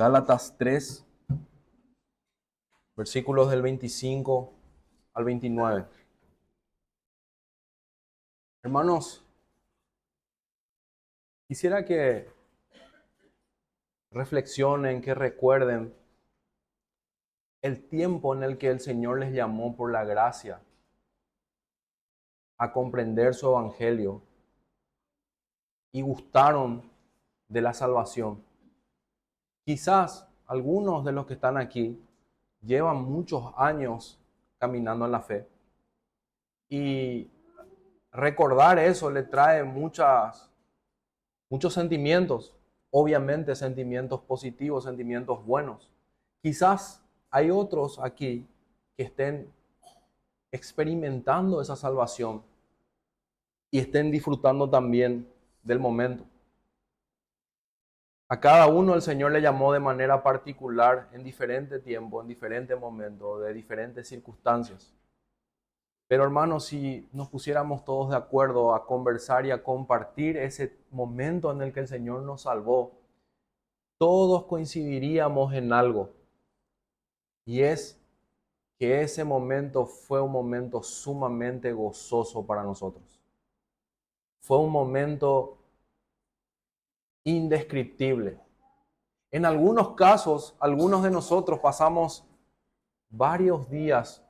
Gálatas 3, versículos del 25 al 29. Hermanos, quisiera que reflexionen, que recuerden el tiempo en el que el Señor les llamó por la gracia a comprender su evangelio y gustaron de la salvación. Quizás algunos de los que están aquí llevan muchos años caminando en la fe y recordar eso le trae muchos sentimientos, obviamente sentimientos positivos, sentimientos buenos. Quizás hay otros aquí que estén experimentando esa salvación y estén disfrutando también del momento. A cada uno el Señor le llamó de manera particular en diferente tiempo, en diferente momento, de diferentes circunstancias. Pero hermanos, si nos pusiéramos todos de acuerdo a conversar y a compartir ese momento en el que el Señor nos salvó, todos coincidiríamos en algo. Y es que ese momento fue un momento sumamente gozoso para nosotros. Fue un momento indescriptible. En algunos casos, algunos de nosotros pasamos varios días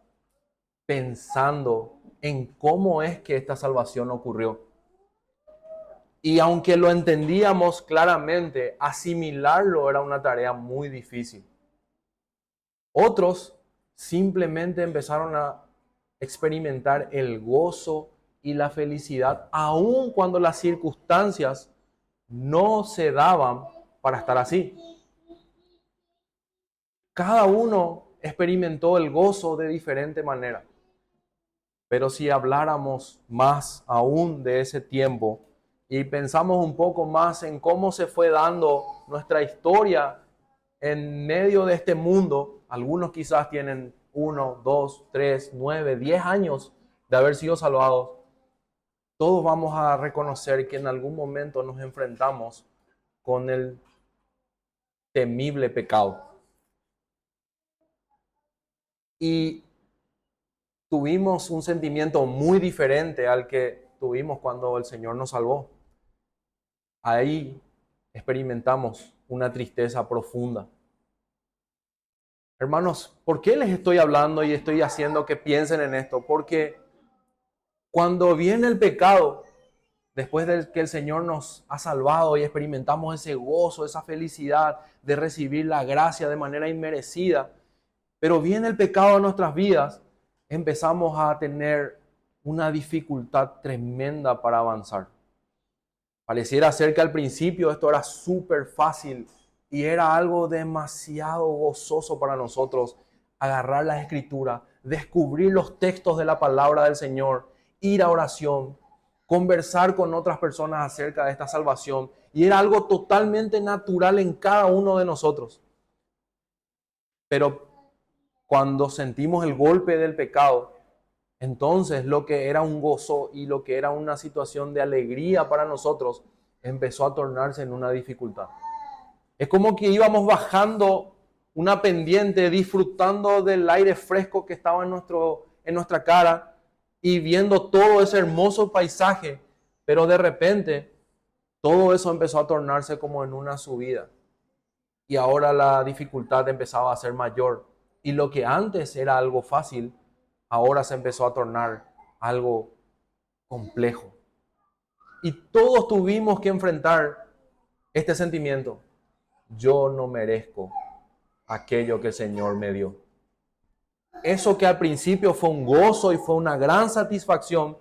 pensando en cómo es que esta salvación ocurrió. Y aunque lo entendíamos claramente, asimilarlo era una tarea muy difícil. Otros simplemente empezaron a experimentar el gozo y la felicidad, aun cuando las circunstancias no se daban para estar así. Cada uno experimentó el gozo de diferente manera. Pero si habláramos más aún de ese tiempo y pensamos un poco más en cómo se fue dando nuestra historia en medio de este mundo, algunos quizás tienen 1, 2, 3, 9, 10 años de haber sido salvados. Todos vamos a reconocer que en algún momento nos enfrentamos con el temible pecado. Y tuvimos un sentimiento muy diferente al que tuvimos cuando el Señor nos salvó. Ahí experimentamos una tristeza profunda. Hermanos, ¿por qué les estoy hablando y estoy haciendo que piensen en esto? Porque cuando viene el pecado, después de que el Señor nos ha salvado y experimentamos ese gozo, esa felicidad de recibir la gracia de manera inmerecida, pero viene el pecado a nuestras vidas, empezamos a tener una dificultad tremenda para avanzar. Pareciera ser que al principio esto era súper fácil y era algo demasiado gozoso para nosotros agarrar la escritura, descubrir los textos de la palabra del Señor, ir a oración, conversar con otras personas acerca de esta salvación, y era algo totalmente natural en cada uno de nosotros. Pero cuando sentimos el golpe del pecado, entonces lo que era un gozo y lo que era una situación de alegría para nosotros empezó a tornarse en una dificultad. Es como que íbamos bajando una pendiente, disfrutando del aire fresco que estaba en nuestra cara y viendo todo ese hermoso paisaje, pero de repente todo eso empezó a tornarse como en una subida. Y ahora la dificultad empezaba a ser mayor. Y lo que antes era algo fácil, ahora se empezó a tornar algo complejo. Y todos tuvimos que enfrentar este sentimiento. Yo no merezco aquello que el Señor me dio. Eso que al principio fue un gozo y fue una gran satisfacción,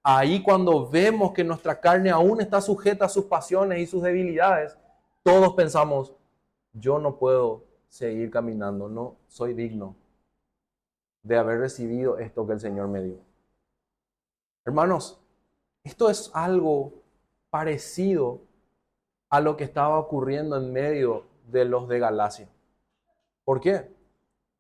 ahí cuando vemos que nuestra carne aún está sujeta a sus pasiones y sus debilidades, todos pensamos, yo no puedo seguir caminando, no soy digno de haber recibido esto que el Señor me dio. Hermanos, esto es algo parecido a lo que estaba ocurriendo en medio de los de Galacia. ¿Por qué?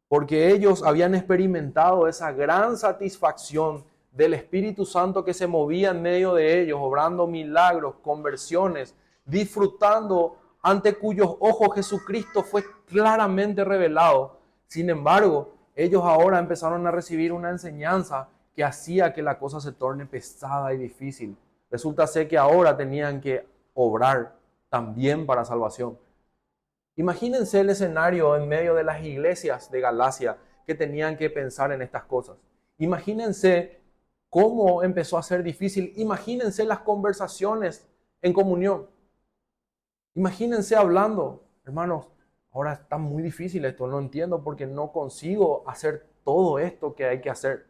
Porque ellos habían experimentado esa gran satisfacción del Espíritu Santo que se movía en medio de ellos, obrando milagros, conversiones, disfrutando ante cuyos ojos Jesucristo fue claramente revelado. Sin embargo, ellos ahora empezaron a recibir una enseñanza que hacía que la cosa se torne pesada y difícil. Resulta ser que ahora tenían que obrar también para salvación. Imagínense el escenario en medio de las iglesias de Galacia que tenían que pensar en estas cosas. Imagínense cómo empezó a ser difícil. Imagínense las conversaciones en comunión. Imagínense hablando, hermanos, ahora está muy difícil esto, no entiendo porque no consigo hacer todo esto que hay que hacer.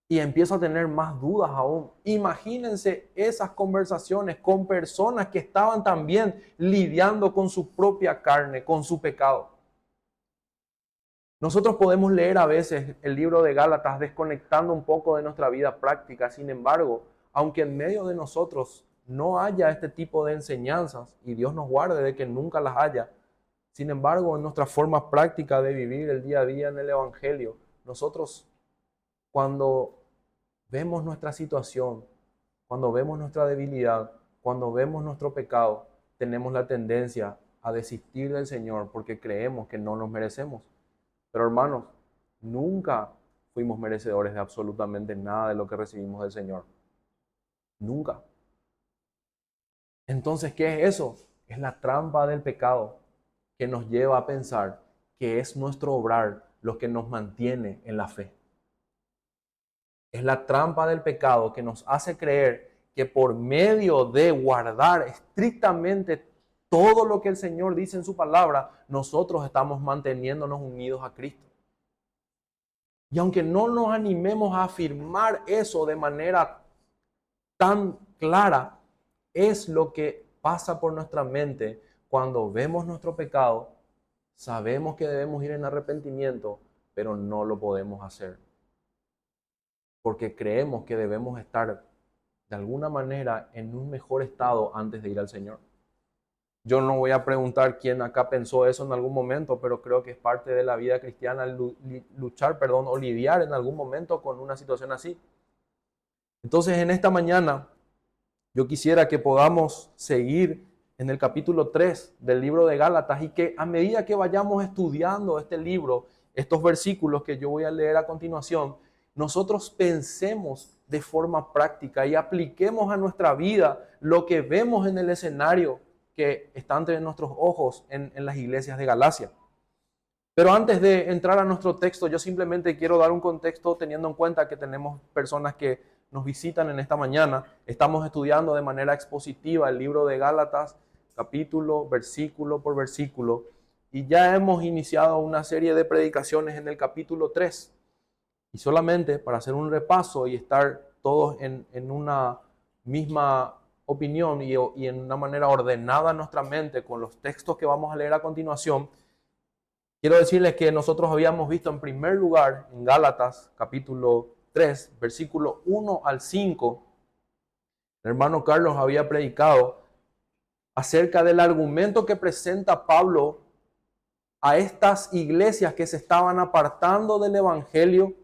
Y empiezo a tener más dudas aún. Imagínense esas conversaciones con personas que estaban también lidiando con su propia carne, con su pecado. Nosotros podemos leer a veces el libro de Gálatas desconectando un poco de nuestra vida práctica. Sin embargo, aunque en medio de nosotros no haya este tipo de enseñanzas, y Dios nos guarde de que nunca las haya, sin embargo, en nuestra forma práctica de vivir el día a día en el Evangelio, nosotros cuando vemos nuestra situación, cuando vemos nuestra debilidad, cuando vemos nuestro pecado, tenemos la tendencia a desistir del Señor porque creemos que no nos merecemos. Pero hermanos, nunca fuimos merecedores de absolutamente nada de lo que recibimos del Señor. Nunca. Entonces, ¿qué es eso? Es la trampa del pecado que nos lleva a pensar que es nuestro obrar lo que nos mantiene en la fe. Es la trampa del pecado que nos hace creer que por medio de guardar estrictamente todo lo que el Señor dice en su palabra, nosotros estamos manteniéndonos unidos a Cristo. Y aunque no nos animemos a afirmar eso de manera tan clara, es lo que pasa por nuestra mente cuando vemos nuestro pecado, sabemos que debemos ir en arrepentimiento, pero no lo podemos hacer. Porque creemos que debemos estar de alguna manera en un mejor estado antes de ir al Señor. Yo no voy a preguntar quién acá pensó eso en algún momento, pero creo que es parte de la vida cristiana luchar, o lidiar en algún momento con una situación así. Entonces, en esta mañana, yo quisiera que podamos seguir en el capítulo 3 del libro de Gálatas y que a medida que vayamos estudiando este libro, estos versículos que yo voy a leer a continuación, nosotros pensemos de forma práctica y apliquemos a nuestra vida lo que vemos en el escenario que está ante nuestros ojos en las iglesias de Galacia. Pero antes de entrar a nuestro texto, yo simplemente quiero dar un contexto teniendo en cuenta que tenemos personas que nos visitan en esta mañana. Estamos estudiando de manera expositiva el libro de Gálatas, capítulo, versículo por versículo, y ya hemos iniciado una serie de predicaciones en el capítulo 3. Y solamente para hacer un repaso y estar todos en una misma opinión y en una manera ordenada en nuestra mente con los textos que vamos a leer a continuación, quiero decirles que nosotros habíamos visto en primer lugar en Gálatas capítulo 3, versículo 1 al 5, el hermano Carlos había predicado acerca del argumento que presenta Pablo a estas iglesias que se estaban apartando del evangelio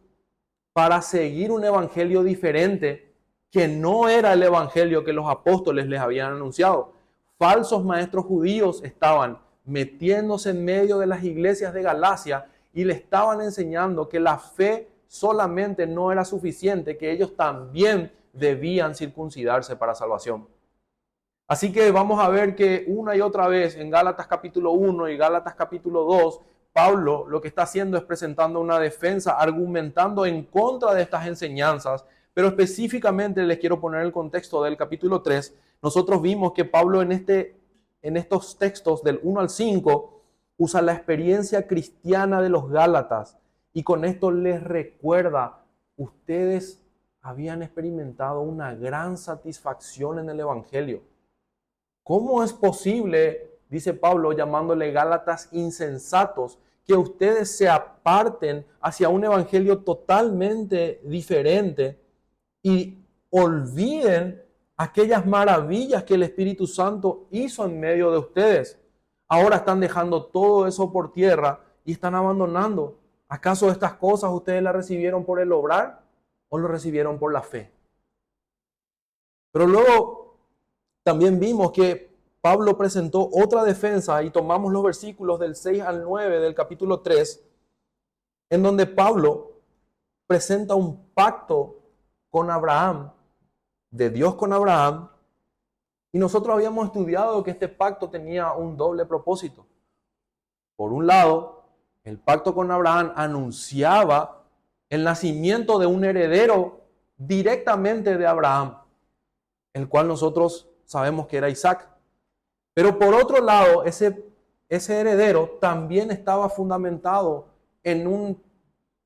para seguir un evangelio diferente que no era el evangelio que los apóstoles les habían anunciado. Falsos maestros judíos estaban metiéndose en medio de las iglesias de Galacia y le estaban enseñando que la fe solamente no era suficiente, que ellos también debían circuncidarse para salvación. Así que vamos a ver que una y otra vez en Gálatas capítulo 1 y Gálatas capítulo 2, Pablo lo que está haciendo es presentando una defensa, argumentando en contra de estas enseñanzas, pero específicamente les quiero poner el contexto del capítulo 3. Nosotros vimos que Pablo en estos textos del 1 al 5 usa la experiencia cristiana de los Gálatas y con esto les recuerda, ustedes habían experimentado una gran satisfacción en el evangelio. ¿Cómo es posible, dice Pablo, llamándole Gálatas insensatos, que ustedes se aparten hacia un evangelio totalmente diferente y olviden aquellas maravillas que el Espíritu Santo hizo en medio de ustedes? Ahora están dejando todo eso por tierra y están abandonando. ¿Acaso estas cosas ustedes las recibieron por el obrar o lo recibieron por la fe? Pero luego también vimos que Pablo presentó otra defensa y tomamos los versículos del 6 al 9 del capítulo 3, en donde Pablo presenta un pacto con Abraham, de Dios con Abraham, y nosotros habíamos estudiado que este pacto tenía un doble propósito. Por un lado, el pacto con Abraham anunciaba el nacimiento de un heredero directamente de Abraham, el cual nosotros sabemos que era Isaac. Pero por otro lado, ese heredero también estaba fundamentado en un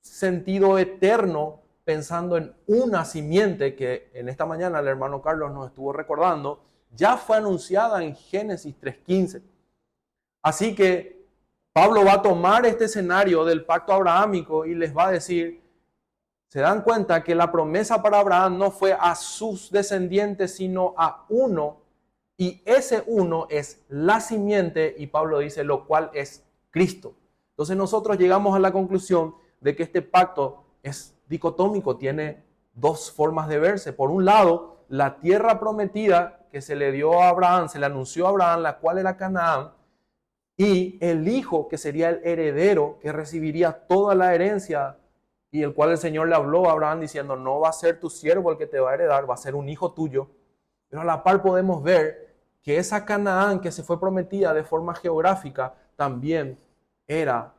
sentido eterno, pensando en una simiente que en esta mañana el hermano Carlos nos estuvo recordando, ya fue anunciada en Génesis 3:15. Así que Pablo va a tomar este escenario del pacto abrahámico y les va a decir, se dan cuenta que la promesa para Abraham no fue a sus descendientes, sino a uno, y ese uno es la simiente, y Pablo dice, lo cual es Cristo. Entonces nosotros llegamos a la conclusión de que este pacto es dicotómico, tiene dos formas de verse. Por un lado, la tierra prometida que se le dio a Abraham, se le anunció a Abraham, la cual era Canaán, y el hijo que sería el heredero, que recibiría toda la herencia, y el cual el Señor le habló a Abraham diciendo, no va a ser tu siervo el que te va a heredar, va a ser un hijo tuyo. Pero a la par podemos ver que esa Canaán que se fue prometida de forma geográfica también era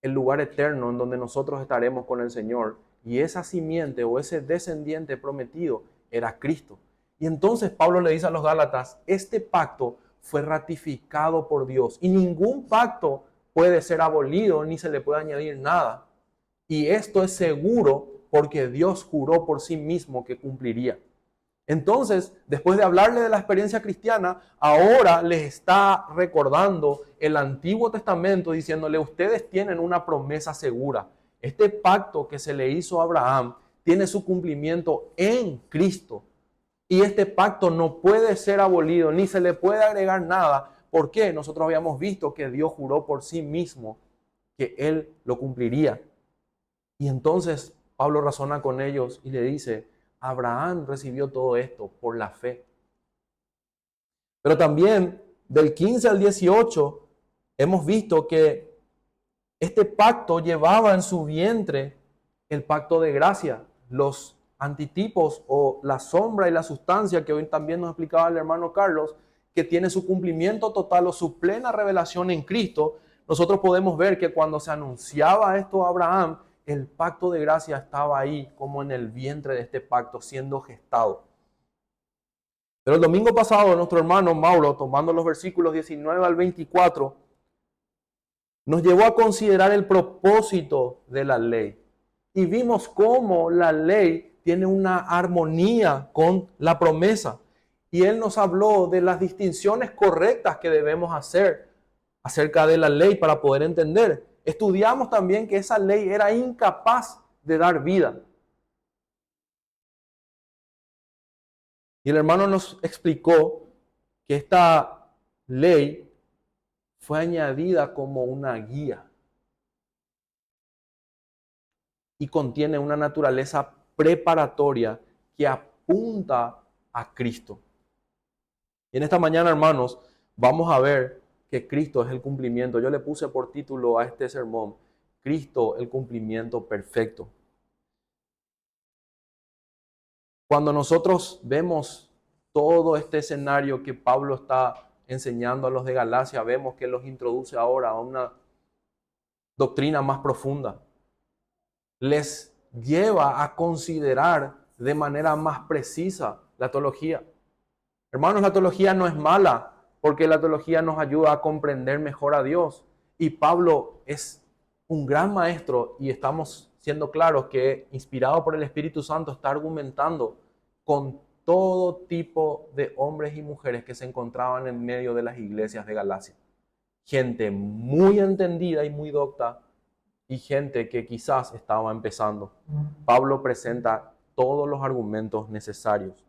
el lugar eterno en donde nosotros estaremos con el Señor. Y esa simiente o ese descendiente prometido era Cristo. Y entonces Pablo le dice a los Gálatas, este pacto fue ratificado por Dios y ningún pacto puede ser abolido ni se le puede añadir nada. Y esto es seguro porque Dios juró por sí mismo que cumpliría. Entonces, después de hablarle de la experiencia cristiana, ahora les está recordando el Antiguo Testamento diciéndole, ustedes tienen una promesa segura. Este pacto que se le hizo a Abraham tiene su cumplimiento en Cristo. Y este pacto no puede ser abolido, ni se le puede agregar nada. ¿Por qué? Nosotros habíamos visto que Dios juró por sí mismo que Él lo cumpliría. Y entonces Pablo razona con ellos y le dice, Abraham recibió todo esto por la fe. Pero también del 15 al 18 hemos visto que este pacto llevaba en su vientre el pacto de gracia, los antitipos o la sombra y la sustancia que hoy también nos explicaba el hermano Carlos, que tiene su cumplimiento total o su plena revelación en Cristo. Nosotros podemos ver que cuando se anunciaba esto a Abraham, el pacto de gracia estaba ahí como en el vientre de este pacto siendo gestado. Pero el domingo pasado nuestro hermano Mauro, tomando los versículos 19 al 24, nos llevó a considerar el propósito de la ley. Y vimos cómo la ley tiene una armonía con la promesa. Y él nos habló de las distinciones correctas que debemos hacer acerca de la ley para poder entender. Estudiamos también que esa ley era incapaz de dar vida. Y el hermano nos explicó que esta ley fue añadida como una guía y contiene una naturaleza preparatoria que apunta a Cristo. Y en esta mañana, hermanos, vamos a ver que Cristo es el cumplimiento. Yo le puse por título a este sermón, Cristo el cumplimiento perfecto. Cuando nosotros vemos todo este escenario que Pablo está enseñando a los de Galacia, vemos que los introduce ahora a una doctrina más profunda. Les lleva a considerar de manera más precisa la teología. Hermanos, la teología no es mala, porque la teología nos ayuda a comprender mejor a Dios. Y Pablo es un gran maestro y estamos siendo claros que, inspirado por el Espíritu Santo, está argumentando con todo tipo de hombres y mujeres que se encontraban en medio de las iglesias de Galacia. Gente muy entendida y muy docta y gente que quizás estaba empezando. Pablo presenta todos los argumentos necesarios.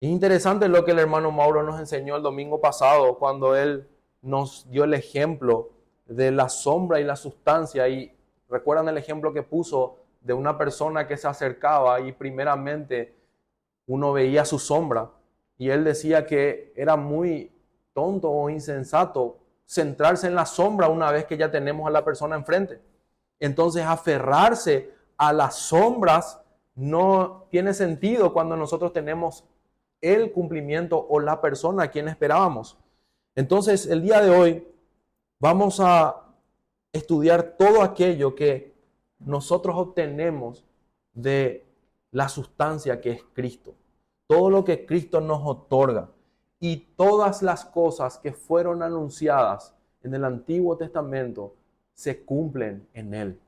Es interesante lo que el hermano Mauro nos enseñó el domingo pasado cuando él nos dio el ejemplo de la sombra y la sustancia. Y recuerdan el ejemplo que puso de una persona que se acercaba y primeramente uno veía su sombra Y él decía que era muy tonto o insensato centrarse en la sombra una vez que ya tenemos a la persona enfrente. Entonces, aferrarse a las sombras no tiene sentido cuando nosotros tenemos el cumplimiento o la persona a quien esperábamos. Entonces, el día de hoy vamos a estudiar todo aquello que nosotros obtenemos de la sustancia que es Cristo. Todo lo que Cristo nos otorga y todas las cosas que fueron anunciadas en el Antiguo Testamento se cumplen en Él.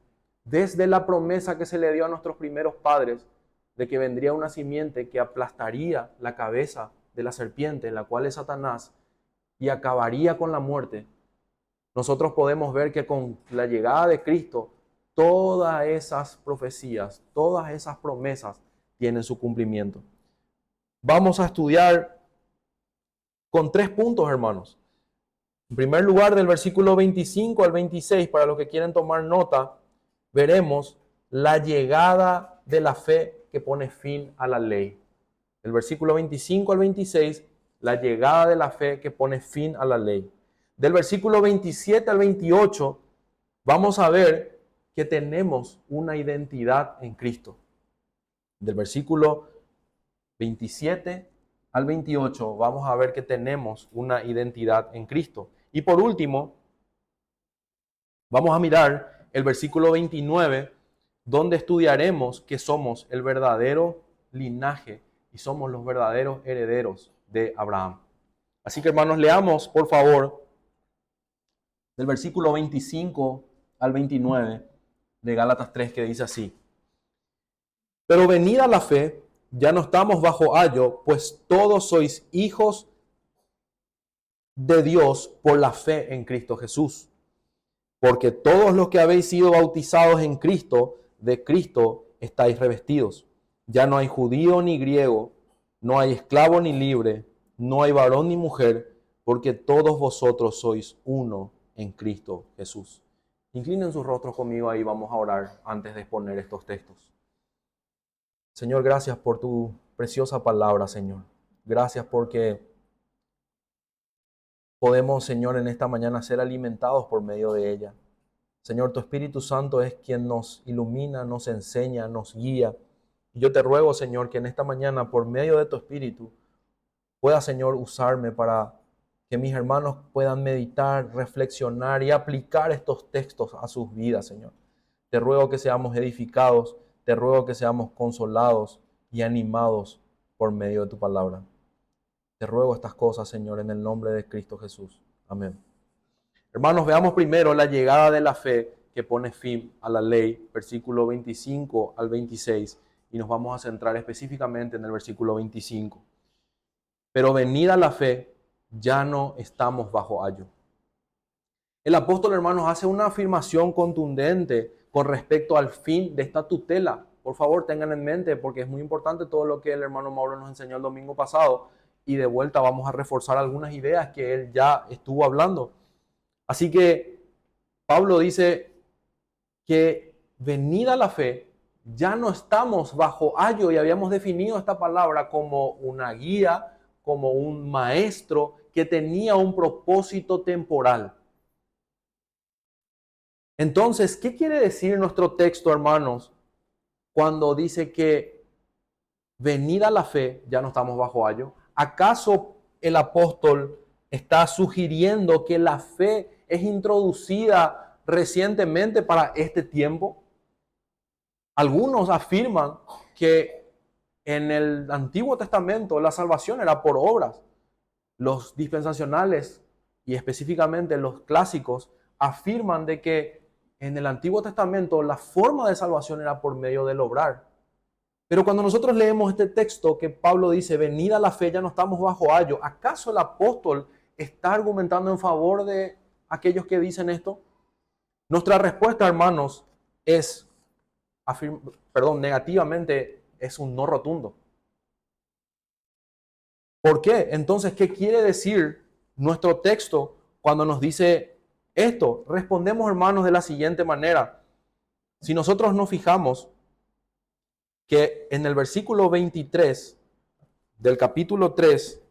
Desde la promesa que se le dio a nuestros primeros padres de que vendría una simiente que aplastaría la cabeza de la serpiente, la cual es Satanás, y acabaría con la muerte, nosotros podemos ver que con la llegada de Cristo, todas esas profecías, todas esas promesas tienen su cumplimiento. Vamos a estudiar con 3 puntos, hermanos. En primer lugar, del versículo 25 al 26, para los que quieren tomar nota, veremos la llegada de la fe que pone fin a la ley. El versículo 25 al 26, la llegada de la fe que pone fin a la ley. Del versículo 27 al 28, vamos a ver que tenemos una identidad en Cristo. Del versículo 27 al 28, vamos a ver que tenemos una identidad en Cristo. Y por último, vamos a mirar el versículo 29, donde estudiaremos que somos el verdadero linaje y somos los verdaderos herederos de Abraham. Así que, hermanos, leamos, por favor, del versículo 25 al 29 de Gálatas 3, que dice así: pero venida la fe, ya no estamos bajo ayo, pues todos sois hijos de Dios por la fe en Cristo Jesús. Porque todos los que habéis sido bautizados en Cristo, de Cristo estáis revestidos. Ya no hay judío ni griego, no hay esclavo ni libre, no hay varón ni mujer, porque todos vosotros sois uno en Cristo Jesús. Inclinen sus rostros conmigo ahí, vamos a orar antes de exponer estos textos. Señor, gracias por tu preciosa palabra, Señor. Gracias porque podemos, Señor, en esta mañana ser alimentados por medio de ella. Señor, tu Espíritu Santo es quien nos ilumina, nos enseña, nos guía. Y yo te ruego, Señor, que en esta mañana, por medio de tu Espíritu, pueda, Señor, usarme para que mis hermanos puedan meditar, reflexionar y aplicar estos textos a sus vidas, Señor. Te ruego que seamos edificados, te ruego que seamos consolados y animados por medio de tu palabra. Te ruego estas cosas, Señor, en el nombre de Cristo Jesús. Amén. Hermanos, veamos primero la llegada de la fe que pone fin a la ley, versículo 25 al 26, y nos vamos a centrar específicamente en el versículo 25. Pero venida la fe, ya no estamos bajo ayo. El apóstol, hermanos, hace una afirmación contundente con respecto al fin de esta tutela. Por favor, tengan en mente, porque es muy importante todo lo que el hermano Mauro nos enseñó el domingo pasado, y de vuelta vamos a reforzar algunas ideas que él ya estuvo hablando. Así que Pablo dice que venida la fe, ya no estamos bajo ayo, y habíamos definido esta palabra como una guía, como un maestro que tenía un propósito temporal. Entonces, ¿qué quiere decir nuestro texto, hermanos, cuando dice que venida la fe, ya no estamos bajo ayo? ¿Acaso el apóstol está sugiriendo que la fe es introducida recientemente para este tiempo? Algunos afirman que en el Antiguo Testamento la salvación era por obras. Los dispensacionales y específicamente los clásicos afirman de que en el Antiguo Testamento la forma de salvación era por medio del obrar. Pero cuando nosotros leemos este texto que Pablo dice, venida la fe, ya no estamos bajo ayo, ¿acaso el apóstol está argumentando en favor de aquellos que dicen esto? Nuestra respuesta, hermanos, es, negativamente, es un no rotundo. ¿Por qué? Entonces, ¿qué quiere decir nuestro texto cuando nos dice esto? Respondemos, hermanos, de la siguiente manera. Si nosotros nos fijamos que en el versículo 23 del capítulo 3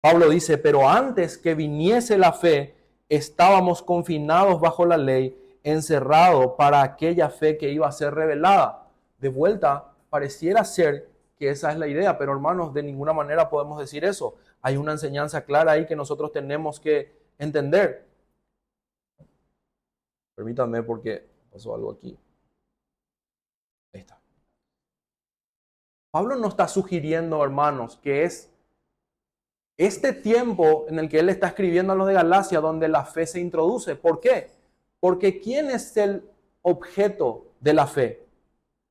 Pablo dice, pero antes que viniese la fe, estábamos confinados bajo la ley, encerrados para aquella fe que iba a ser revelada. De vuelta, pareciera ser que esa es la idea, pero hermanos, de ninguna manera podemos decir eso. Hay una enseñanza clara ahí que nosotros tenemos que entender. Permítanme porque pasó algo aquí. Ahí está. Pablo no está sugiriendo, hermanos, que es este tiempo en el que él está escribiendo a los de Galacia donde la fe se introduce. ¿Por qué? Porque ¿quién es el objeto de la fe?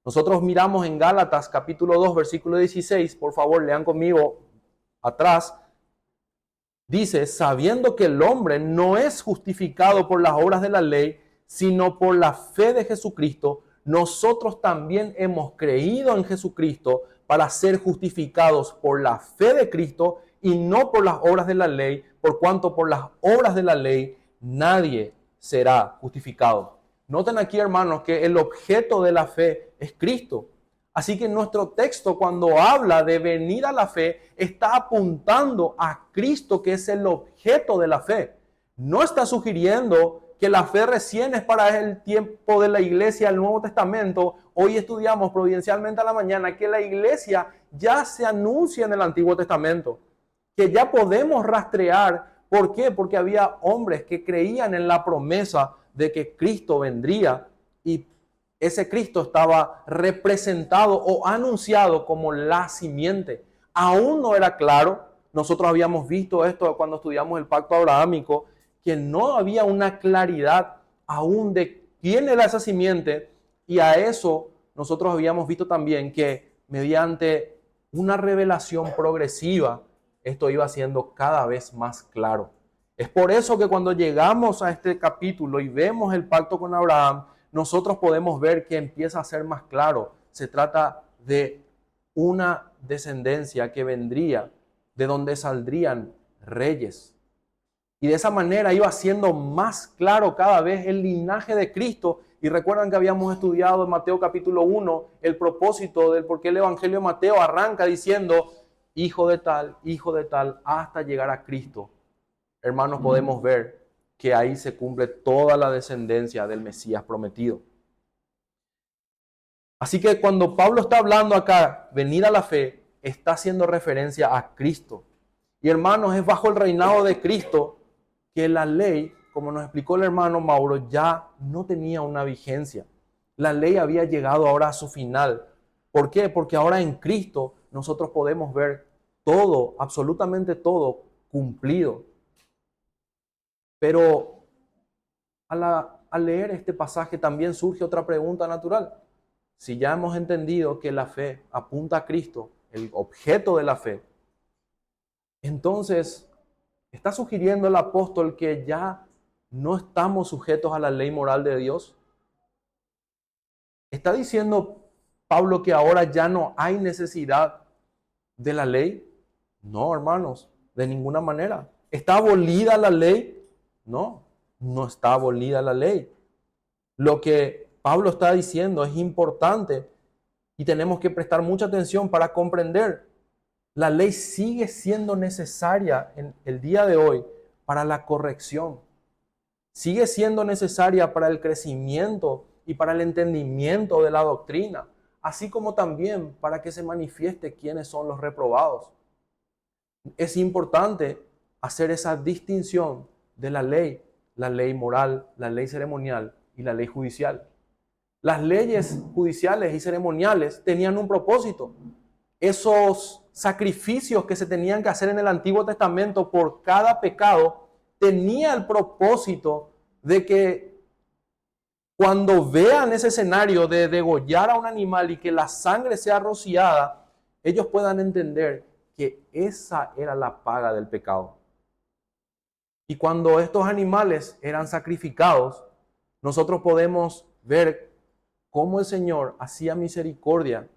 Nosotros miramos en Gálatas capítulo 2, versículo 16. Por favor, lean conmigo atrás. Dice, sabiendo que el hombre no es justificado por las obras de la ley, sino por la fe de Jesucristo, nosotros también hemos creído en Jesucristo para ser justificados por la fe de Cristo y no por las obras de la ley, por cuanto por las obras de la ley nadie será justificado. Noten aquí, hermanos, que el objeto de la fe es Cristo. Así que nuestro texto, cuando habla de venir a la fe, está apuntando a Cristo, que es el objeto de la fe. No está sugiriendo que la fe recién es para el tiempo de la iglesia del Nuevo Testamento. Hoy estudiamos providencialmente a la mañana que la iglesia ya se anuncia en el Antiguo Testamento, que ya podemos rastrear. ¿Por qué? Porque había hombres que creían en la promesa de que Cristo vendría y ese Cristo estaba representado o anunciado como la simiente. Aún no era claro, nosotros habíamos visto esto cuando estudiamos el pacto abrahámico, que no había una claridad aún de quién era esa simiente, y a eso nosotros habíamos visto también que mediante una revelación progresiva, esto iba siendo cada vez más claro. Es por eso que cuando llegamos a este capítulo y vemos el pacto con Abraham, nosotros podemos ver que empieza a ser más claro. Se trata de una descendencia que vendría, de donde saldrían reyes. Y de esa manera iba siendo más claro cada vez el linaje de Cristo. Y recuerdan que habíamos estudiado en Mateo capítulo 1 el propósito del por qué el Evangelio de Mateo arranca diciendo hijo de tal, hasta llegar a Cristo. Hermanos, podemos ver que ahí se cumple toda la descendencia del Mesías prometido. Así que cuando Pablo está hablando acá, venir a la fe, está haciendo referencia a Cristo. Y hermanos, es bajo el reinado de Cristo que la ley, como nos explicó el hermano Mauro, ya no tenía una vigencia. La ley había llegado ahora a su final. ¿Por qué? Porque ahora en Cristo nosotros podemos ver todo, absolutamente todo, cumplido. Pero al leer este pasaje también surge otra pregunta natural. Si ya hemos entendido que la fe apunta a Cristo, el objeto de la fe, entonces está sugiriendo el apóstol que ya no estamos sujetos a la ley moral de Dios. ¿Está diciendo Pablo que ahora ya no hay necesidad de la ley? No, hermanos, de ninguna manera. ¿Está abolida la ley? No, no está abolida la ley. Lo que Pablo está diciendo es importante y tenemos que prestar mucha atención para comprender. La ley sigue siendo necesaria en el día de hoy para la corrección. Sigue siendo necesaria para el crecimiento y para el entendimiento de la doctrina, así como también para que se manifieste quiénes son los reprobados. Es importante hacer esa distinción de la ley moral, la ley ceremonial y la ley judicial. Las leyes judiciales y ceremoniales tenían un propósito. Esos sacrificios que se tenían que hacer en el Antiguo Testamento por cada pecado tenía el propósito de que cuando vean ese escenario de degollar a un animal y que la sangre sea rociada, ellos puedan entender que esa era la paga del pecado. Y cuando estos animales eran sacrificados, nosotros podemos ver cómo el Señor hacía misericordia,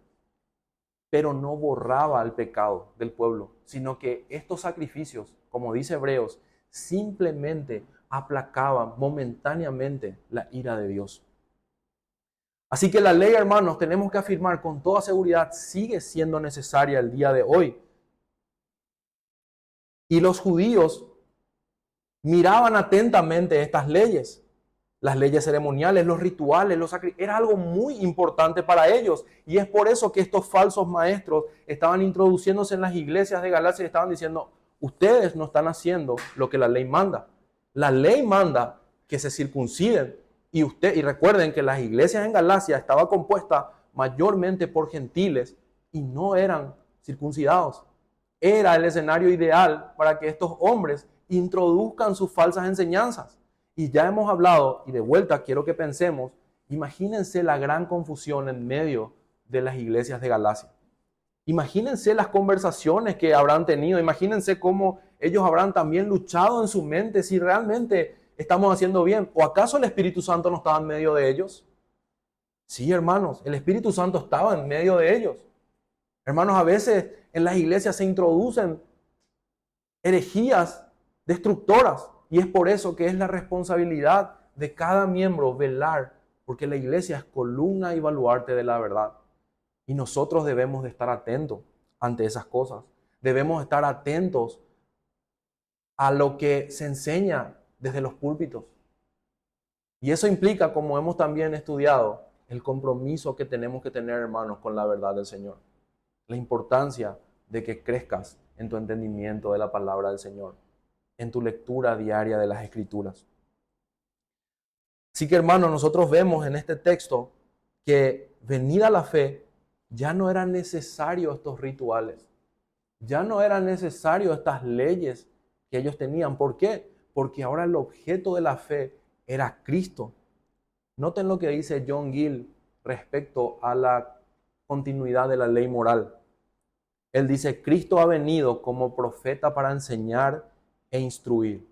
pero no borraba el pecado del pueblo, sino que estos sacrificios, como dice Hebreos, simplemente aplacaban momentáneamente la ira de Dios. Así que la ley, hermanos, tenemos que afirmar con toda seguridad, sigue siendo necesaria el día de hoy. Y los judíos miraban atentamente estas leyes, las leyes ceremoniales, los rituales, los sacrificios. Era algo muy importante para ellos. Y es por eso que estos falsos maestros estaban introduciéndose en las iglesias de Galacia y estaban diciendo, ustedes no están haciendo lo que la ley manda. La ley manda que se circunciden. Y recuerden que las iglesias en Galacia estaban compuestas mayormente por gentiles y no eran circuncidados. Era el escenario ideal para que estos hombres introduzcan sus falsas enseñanzas. Y ya hemos hablado, y de vuelta quiero que pensemos, imagínense la gran confusión en medio de las iglesias de Galacia. Imagínense las conversaciones que habrán tenido, imagínense cómo ellos habrán también luchado en su mente si realmente estamos haciendo bien. ¿O acaso el Espíritu Santo no estaba en medio de ellos? Sí, hermanos, el Espíritu Santo estaba en medio de ellos. Hermanos, a veces en las iglesias se introducen herejías destructoras y es por eso que es la responsabilidad de cada miembro velar, porque la iglesia es columna y baluarte de la verdad. Y nosotros debemos de estar atentos ante esas cosas. Debemos estar atentos a lo que se enseña desde los púlpitos. Y eso implica, como hemos también estudiado, el compromiso que tenemos que tener, hermanos, con la verdad del Señor. La importancia de que crezcas en tu entendimiento de la palabra del Señor, en tu lectura diaria de las Escrituras. Así que, hermanos, nosotros vemos en este texto que venida la fe, ya no eran necesarios estos rituales, ya no eran necesarios estas leyes que ellos tenían. ¿Por qué? Porque ahora el objeto de la fe era Cristo. Noten lo que dice John Gill respecto a la continuidad de la ley moral. Él dice, Cristo ha venido como profeta para enseñar e instruir,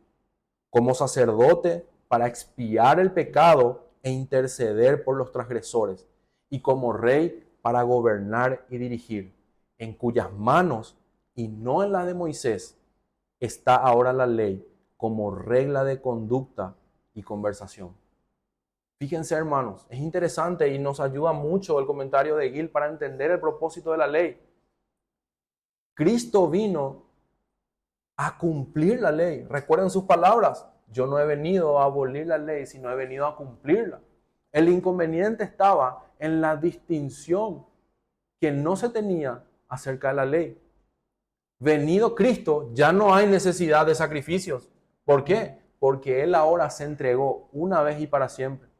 como sacerdote para expiar el pecado e interceder por los transgresores, y como rey para gobernar y dirigir, en cuyas manos, y no en las de Moisés, está ahora la ley como regla de conducta y conversación. Fíjense, hermanos, es interesante y nos ayuda mucho el comentario de Gill para entender el propósito de la ley. Cristo vino a cumplir la ley. Recuerden sus palabras. Yo no he venido a abolir la ley, sino he venido a cumplirla. El inconveniente estaba en la distinción que no se tenía acerca de la ley. Venido Cristo, ya no hay necesidad de sacrificios. ¿Por qué? Porque Él ahora se entregó una vez y para siempre.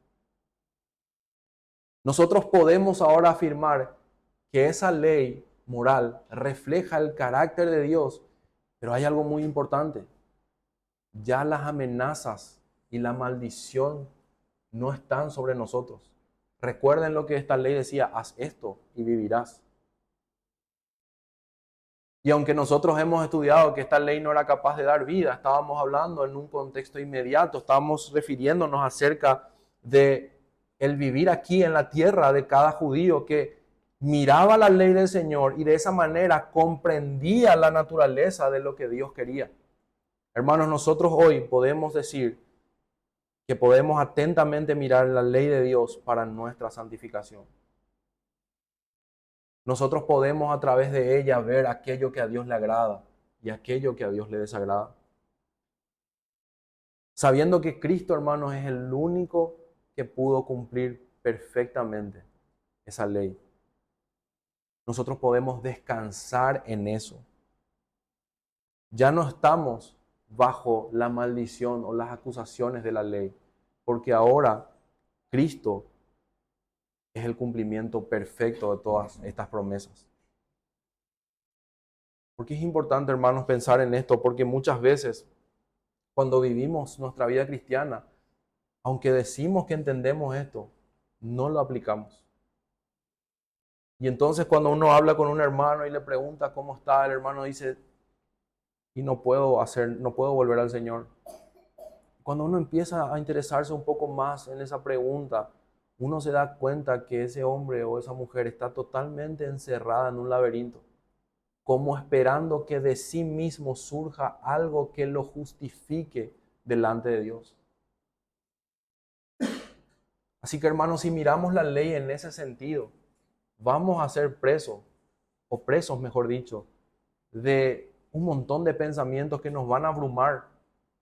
Nosotros podemos ahora afirmar que esa ley moral refleja el carácter de Dios, pero hay algo muy importante. Ya las amenazas y la maldición no están sobre nosotros. Recuerden lo que esta ley decía, haz esto y vivirás. Y aunque nosotros hemos estudiado que esta ley no era capaz de dar vida, estábamos hablando en un contexto inmediato, estábamos refiriéndonos acerca de el vivir aquí en la tierra de cada judío que miraba la ley del Señor y de esa manera comprendía la naturaleza de lo que Dios quería. Hermanos, nosotros hoy podemos decir que podemos atentamente mirar la ley de Dios para nuestra santificación. Nosotros podemos a través de ella ver aquello que a Dios le agrada y aquello que a Dios le desagrada. Sabiendo que Cristo, hermanos, es el único que pudo cumplir perfectamente esa ley. Nosotros podemos descansar en eso. Ya no estamos bajo la maldición o las acusaciones de la ley, porque ahora Cristo es el cumplimiento perfecto de todas estas promesas. Porque es importante, hermanos, pensar en esto, porque muchas veces cuando vivimos nuestra vida cristiana, aunque decimos que entendemos esto, no lo aplicamos. Y entonces cuando uno habla con un hermano y le pregunta cómo está, el hermano dice, y no puedo volver al Señor. Cuando uno empieza a interesarse un poco más en esa pregunta, uno se da cuenta que ese hombre o esa mujer está totalmente encerrada en un laberinto, como esperando que de sí mismo surja algo que lo justifique delante de Dios. Así que, hermanos, si miramos la ley en ese sentido, vamos a ser presos, o presos mejor dicho, de un montón de pensamientos que nos van a abrumar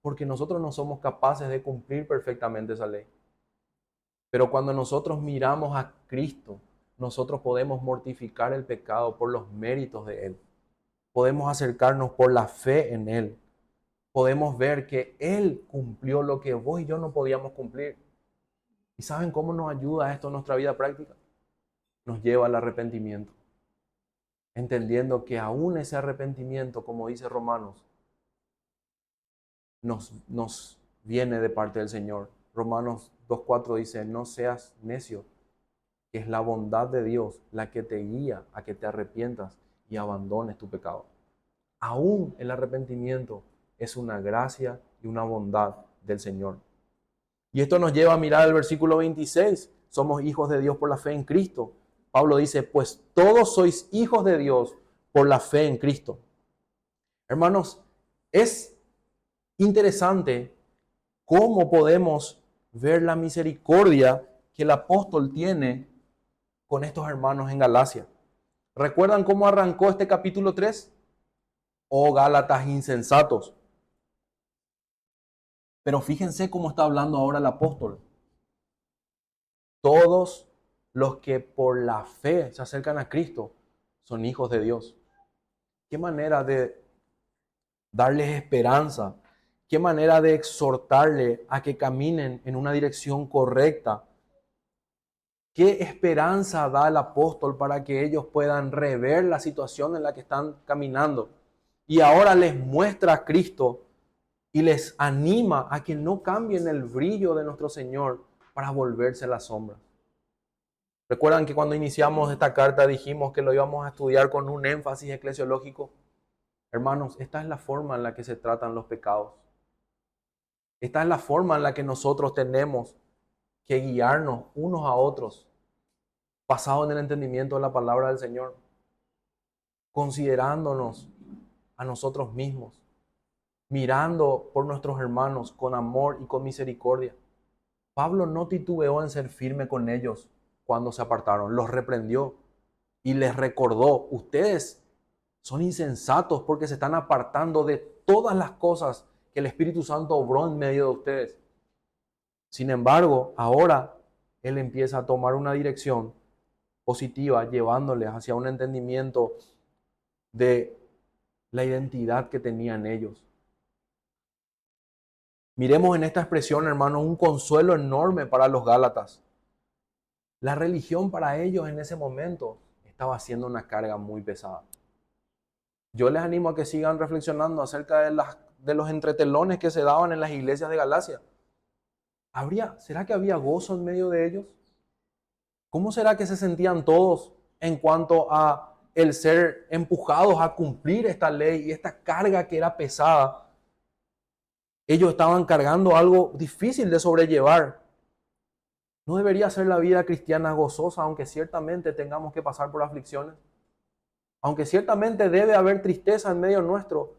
porque nosotros no somos capaces de cumplir perfectamente esa ley. Pero cuando nosotros miramos a Cristo, nosotros podemos mortificar el pecado por los méritos de Él. Podemos acercarnos por la fe en Él. Podemos ver que Él cumplió lo que vos y yo no podíamos cumplir. ¿Y saben cómo nos ayuda esto en nuestra vida práctica? Nos lleva al arrepentimiento. Entendiendo que aún ese arrepentimiento, como dice Romanos, nos viene de parte del Señor. Romanos 2:4 dice, no seas necio, que es la bondad de Dios la que te guía a que te arrepientas y abandones tu pecado. Aún el arrepentimiento es una gracia y una bondad del Señor. Y esto nos lleva a mirar el versículo 26. Somos hijos de Dios por la fe en Cristo. Pablo dice, pues todos sois hijos de Dios por la fe en Cristo. Hermanos, es interesante cómo podemos ver la misericordia que el apóstol tiene con estos hermanos en Galacia. ¿Recuerdan cómo arrancó este capítulo 3? Oh Gálatas insensatos. Pero fíjense cómo está hablando ahora el apóstol. Todos los que por la fe se acercan a Cristo son hijos de Dios. Qué manera de darles esperanza, qué manera de exhortarle a que caminen en una dirección correcta. Qué esperanza da el apóstol para que ellos puedan rever la situación en la que están caminando. Y ahora les muestra a Cristo y les anima a que no cambien el brillo de nuestro Señor para volverse a la sombra. ¿Recuerdan que cuando iniciamos esta carta dijimos que lo íbamos a estudiar con un énfasis eclesiológico? Hermanos, esta es la forma en la que se tratan los pecados. Esta es la forma en la que nosotros tenemos que guiarnos unos a otros, basado en el entendimiento de la palabra del Señor, considerándonos a nosotros mismos, mirando por nuestros hermanos con amor y con misericordia. Pablo no titubeó en ser firme con ellos cuando se apartaron, los reprendió y les recordó, ustedes son insensatos porque se están apartando de todas las cosas que el Espíritu Santo obró en medio de ustedes. Sin embargo, ahora Él empieza a tomar una dirección positiva, llevándoles hacia un entendimiento de la identidad que tenían ellos. Miremos en esta expresión, hermanos, un consuelo enorme para los Gálatas. La religión para ellos en ese momento estaba siendo una carga muy pesada. Yo les animo a que sigan reflexionando acerca de los entretelones que se daban en las iglesias de Galacia. ¿Será que había gozo en medio de ellos? ¿Cómo será que se sentían todos en cuanto a el ser empujados a cumplir esta ley y esta carga que era pesada? Ellos estaban cargando algo difícil de sobrellevar. ¿No debería ser la vida cristiana gozosa, aunque ciertamente tengamos que pasar por aflicciones? Aunque ciertamente debe haber tristeza en medio nuestro,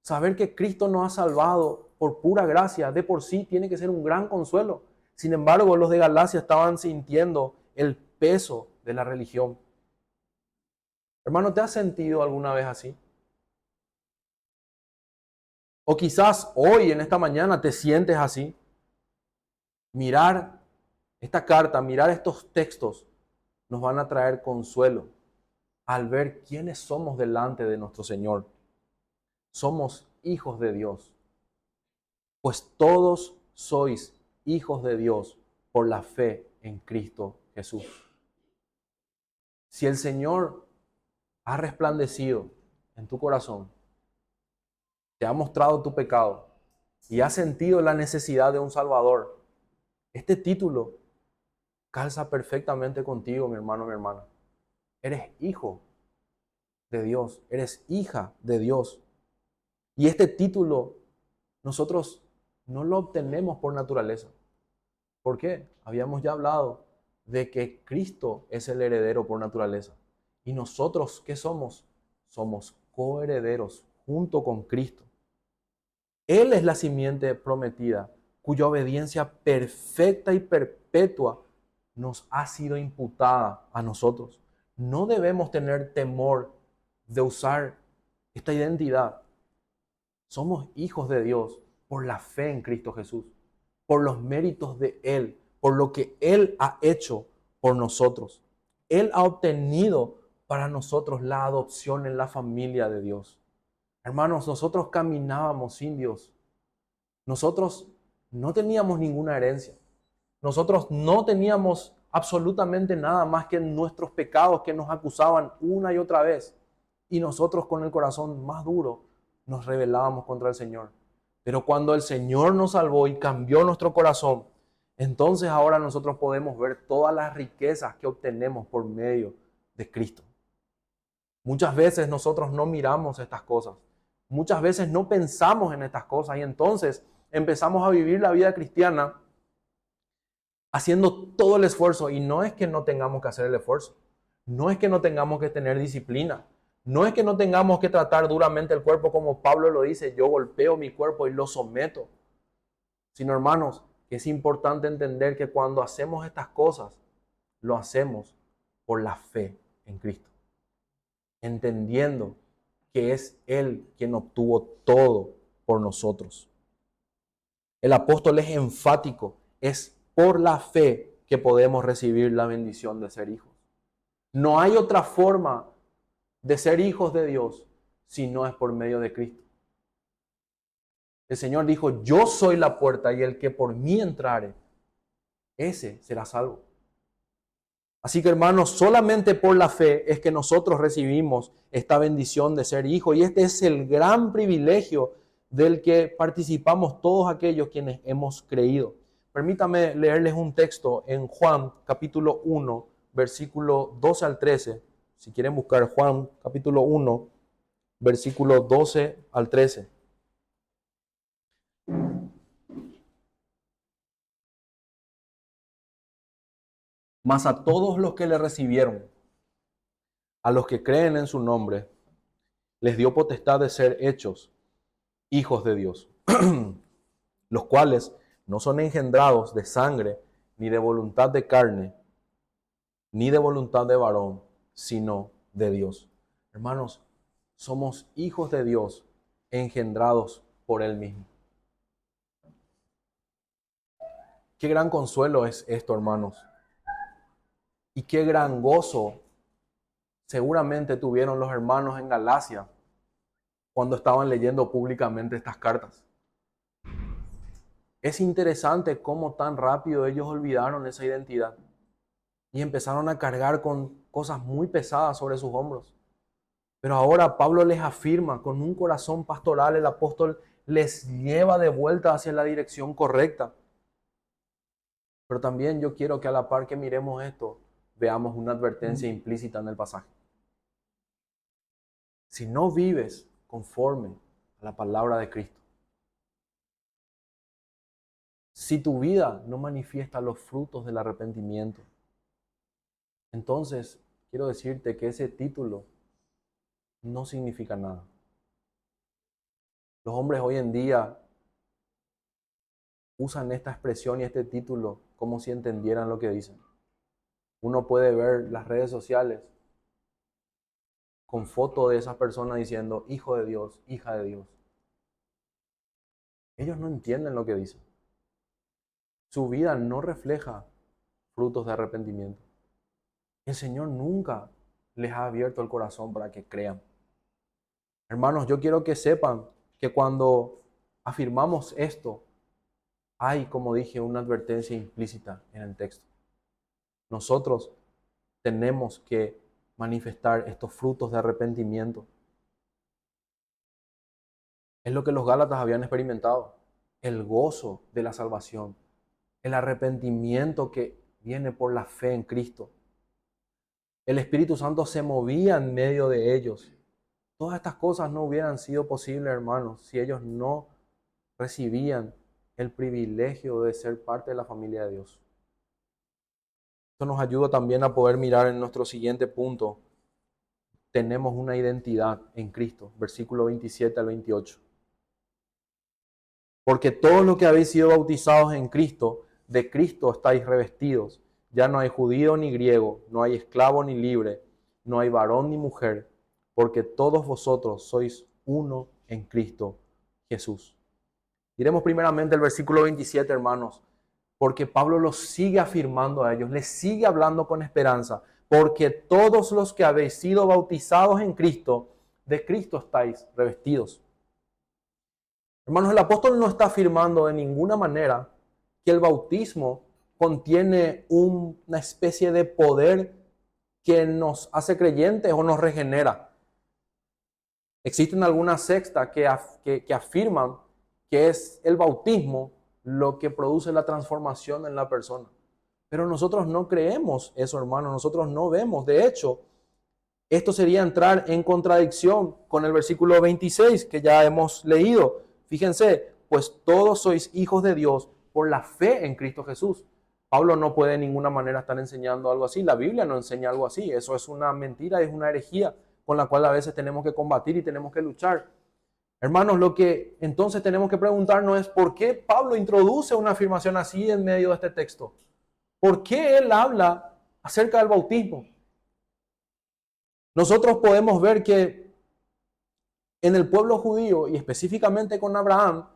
saber que Cristo nos ha salvado por pura gracia, de por sí tiene que ser un gran consuelo. Sin embargo, los de Galacia estaban sintiendo el peso de la religión. Hermano, ¿te has sentido alguna vez así? O quizás hoy, en esta mañana, te sientes así. Mirar esta carta, mirar estos textos, nos van a traer consuelo al ver quiénes somos delante de nuestro Señor. Somos hijos de Dios, pues todos sois hijos de Dios por la fe en Cristo Jesús. Si el Señor ha resplandecido en tu corazón, te ha mostrado tu pecado y has sentido la necesidad de un Salvador, este título calza perfectamente contigo, mi hermano, mi hermana. Eres hijo de Dios, eres hija de Dios. Y este título nosotros no lo obtenemos por naturaleza. ¿Por qué? Habíamos ya hablado de que Cristo es el heredero por naturaleza. ¿Y nosotros qué somos? Somos coherederos junto con Cristo. Él es la simiente prometida, cuya obediencia perfecta y perpetua nos ha sido imputada a nosotros. No debemos tener temor de usar esta identidad. Somos hijos de Dios por la fe en Cristo Jesús, por los méritos de Él, por lo que Él ha hecho por nosotros. Él ha obtenido para nosotros la adopción en la familia de Dios. Hermanos, nosotros caminábamos sin Dios. Nosotros no teníamos ninguna herencia. Nosotros no teníamos absolutamente nada más que nuestros pecados que nos acusaban una y otra vez. Y nosotros con el corazón más duro nos rebelábamos contra el Señor. Pero cuando el Señor nos salvó y cambió nuestro corazón, entonces ahora nosotros podemos ver todas las riquezas que obtenemos por medio de Cristo. Muchas veces nosotros no miramos estas cosas. Muchas veces no pensamos en estas cosas y entonces empezamos a vivir la vida cristiana haciendo todo el esfuerzo. Y no es que no tengamos que hacer el esfuerzo. No es que no tengamos que tener disciplina. No es que no tengamos que tratar duramente el cuerpo como Pablo lo dice. Yo golpeo mi cuerpo y lo someto. Sino, hermanos, que es importante entender que cuando hacemos estas cosas, lo hacemos por la fe en Cristo. Entendiendo que es Él quien obtuvo todo por nosotros. El apóstol es enfático, es por la fe que podemos recibir la bendición de ser hijos. No hay otra forma de ser hijos de Dios si no es por medio de Cristo. El Señor dijo, yo soy la puerta y el que por mí entrare, ese será salvo. Así que hermanos, solamente por la fe es que nosotros recibimos esta bendición de ser hijos y este es el gran privilegio del que participamos todos aquellos quienes hemos creído. Permítame leerles un texto en Juan capítulo 1, versículo 12 al 13. Si quieren buscar Juan capítulo 1, versículo 12 al 13. Mas a todos los que le recibieron, a los que creen en su nombre, les dio potestad de ser hechos hijos de Dios, los cuales no son engendrados de sangre, ni de voluntad de carne, ni de voluntad de varón, sino de Dios. Hermanos, somos hijos de Dios, engendrados por Él mismo. Qué gran consuelo es esto, hermanos. Y qué gran gozo seguramente tuvieron los hermanos en Galacia cuando estaban leyendo públicamente estas cartas. Es interesante cómo tan rápido ellos olvidaron esa identidad y empezaron a cargar con cosas muy pesadas sobre sus hombros. Pero ahora Pablo les afirma, con un corazón pastoral, el apóstol les lleva de vuelta hacia la dirección correcta. Pero también yo quiero que a la par que miremos esto, veamos una advertencia implícita en el pasaje. Si no vives conforme a la palabra de Cristo, si tu vida no manifiesta los frutos del arrepentimiento, entonces quiero decirte que ese título no significa nada. Los hombres hoy en día usan esta expresión y este título como si entendieran lo que dicen. Uno puede ver las redes sociales con fotos de esas personas diciendo hijo de Dios, hija de Dios. Ellos no entienden lo que dicen. Su vida no refleja frutos de arrepentimiento. El Señor nunca les ha abierto el corazón para que crean. Hermanos, yo quiero que sepan que cuando afirmamos esto, hay, como dije, una advertencia implícita en el texto. Nosotros tenemos que manifestar estos frutos de arrepentimiento. Es lo que los Gálatas habían experimentado. El gozo de la salvación. El arrepentimiento que viene por la fe en Cristo. El Espíritu Santo se movía en medio de ellos. Todas estas cosas no hubieran sido posibles, hermanos, si ellos no recibían el privilegio de ser parte de la familia de Dios. Esto nos ayuda también a poder mirar en nuestro siguiente punto. Tenemos una identidad en Cristo, versículo 27 al 28. Porque todos los que habéis sido bautizados en Cristo, de Cristo estáis revestidos. Ya no hay judío ni griego, no hay esclavo ni libre, no hay varón ni mujer, porque todos vosotros sois uno en Cristo Jesús. Diremos primeramente el versículo 27, hermanos, porque Pablo los sigue afirmando a ellos, les sigue hablando con esperanza, porque todos los que habéis sido bautizados en Cristo, de Cristo estáis revestidos. Hermanos, el apóstol no está afirmando de ninguna manera que el bautismo contiene una especie de poder que nos hace creyentes o nos regenera. Existen algunas sectas que afirman que es el bautismo lo que produce la transformación en la persona. Pero nosotros no creemos eso, hermanos. Nosotros no vemos. De hecho, esto sería entrar en contradicción con el versículo 26 que ya hemos leído. Fíjense, pues todos sois hijos de Dios por la fe en Cristo Jesús. Pablo no puede de ninguna manera estar enseñando algo así. La Biblia no enseña algo así. Eso es una mentira, es una herejía con la cual a veces tenemos que combatir y tenemos que luchar. Hermanos, lo que entonces tenemos que preguntarnos es ¿por qué Pablo introduce una afirmación así en medio de este texto? ¿Por qué él habla acerca del bautismo? Nosotros podemos ver que en el pueblo judío y específicamente con Abraham,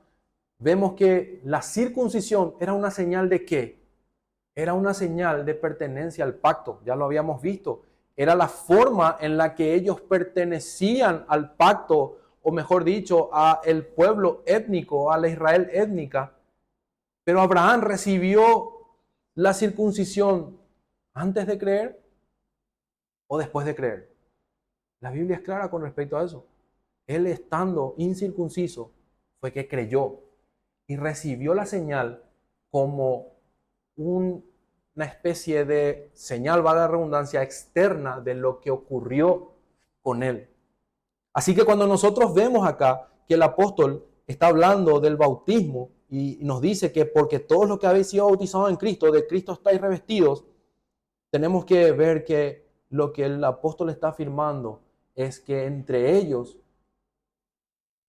vemos que la circuncisión era una señal de ¿qué? Era una señal de pertenencia al pacto, ya lo habíamos visto. Era la forma en la que ellos pertenecían al pacto, o mejor dicho, a el pueblo étnico, a la Israel étnica. Pero Abraham recibió la circuncisión antes de creer o después de creer. La Biblia es clara con respecto a eso. Él estando incircunciso fue que creyó y recibió la señal como una especie de señal, valga la redundancia, externa de lo que ocurrió con él. Así que cuando nosotros vemos acá que el apóstol está hablando del bautismo y nos dice que porque todos los que habéis sido bautizados en Cristo, de Cristo estáis revestidos, tenemos que ver que lo que el apóstol está afirmando es que entre ellos,